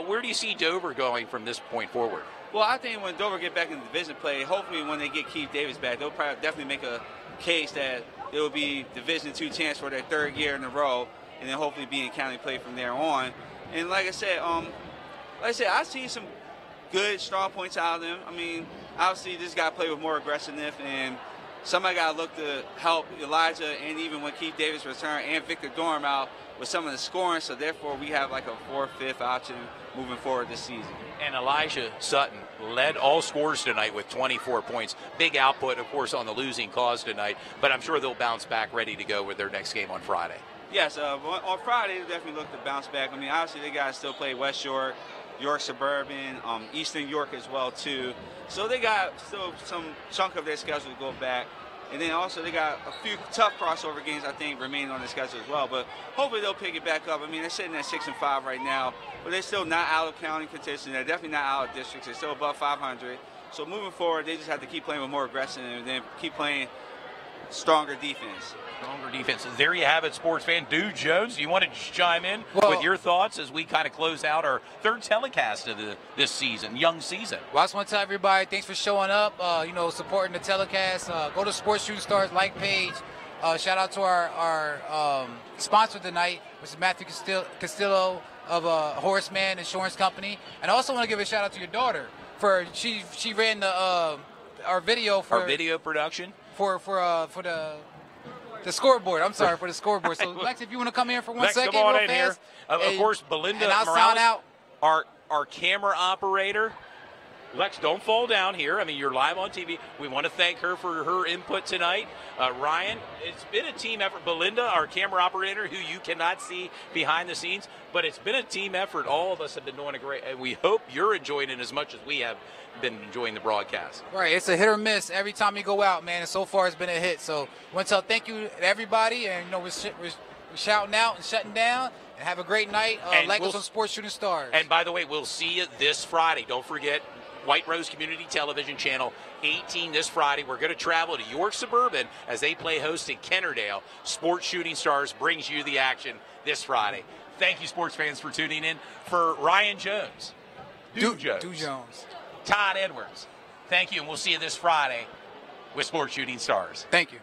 Where do you see Dover going from this point forward? Well, I think when Dover get back in division play, hopefully when they get Keith Davis back, they'll probably definitely make a case that it will be Division II chance for their 3rd year in a row, and then hopefully be in county play from there on. And like I said, I see some good strong points out of them. I mean, obviously this guy play with more aggressiveness, and somebody got to look to help Elijah, and even when Keith Davis returned, and Victor Dorm out with some of the scoring. So therefore, we have like a 4th, 5th option moving forward this season. And Elijah Sutton led all scorers tonight with 24 points. Big output, of course, on the losing cause tonight, but I'm sure they'll bounce back ready to go with their next game on Friday. Yes, on Friday, they definitely look to bounce back. I mean, obviously, they got to still play West York, York Suburban, Eastern York as well, too. So they got still some chunk of their schedule to go back. And then also they got a few tough crossover games, I think, remaining on the schedule as well. But hopefully they'll pick it back up. I mean, they're sitting at 6-5 right now, but they're still not out of county contention. They're definitely not out of districts. They're still above 500. So moving forward, they just have to keep playing with more aggression and then keep playing stronger defense. Stronger defense. There you have it, sports fan. Dude Jones, you want to chime in with your thoughts as we kind of close out our 3rd telecast of this season, young season? Well, I just want to tell everybody, thanks for showing up, supporting the telecast. Go to Sports Shooting Stars page. Shout out to our sponsor tonight, which is Matthew Castillo of Horace Mann Insurance Company. And I also want to give a shout out to your daughter for she ran the our video for our video production for the scoreboard. I'm sorry, for the scoreboard. So, Lex, if you want to come here for 1 second, come on real in fast. Here. Of course, Belinda and I'll Morales, sign out. our camera operator. Lex, don't fall down here. I mean, you're live on TV. We want to thank her for her input tonight. Ryan, it's been a team effort. Belinda, our camera operator, who you cannot see behind the scenes, but it's been a team effort. All of us have been doing a great, and we hope you're enjoying it as much as we have been enjoying the broadcast. Right, it's a hit or miss every time you go out, man, and so far it's been a hit. So I want to tell thank you to everybody, and we're shouting out and shutting down. And have a great night. Like us on Sports Shooting Stars. And by the way, we'll see you this Friday. Don't forget, White Rose Community Television Channel 18 this Friday. We're going to travel to York Suburban as they play host in Kennerdale. Sports Shooting Stars brings you the action this Friday. Thank you, sports fans, for tuning in. For Ryan Jones, Jones, Todd Edwards, thank you, and we'll see you this Friday with Sports Shooting Stars. Thank you.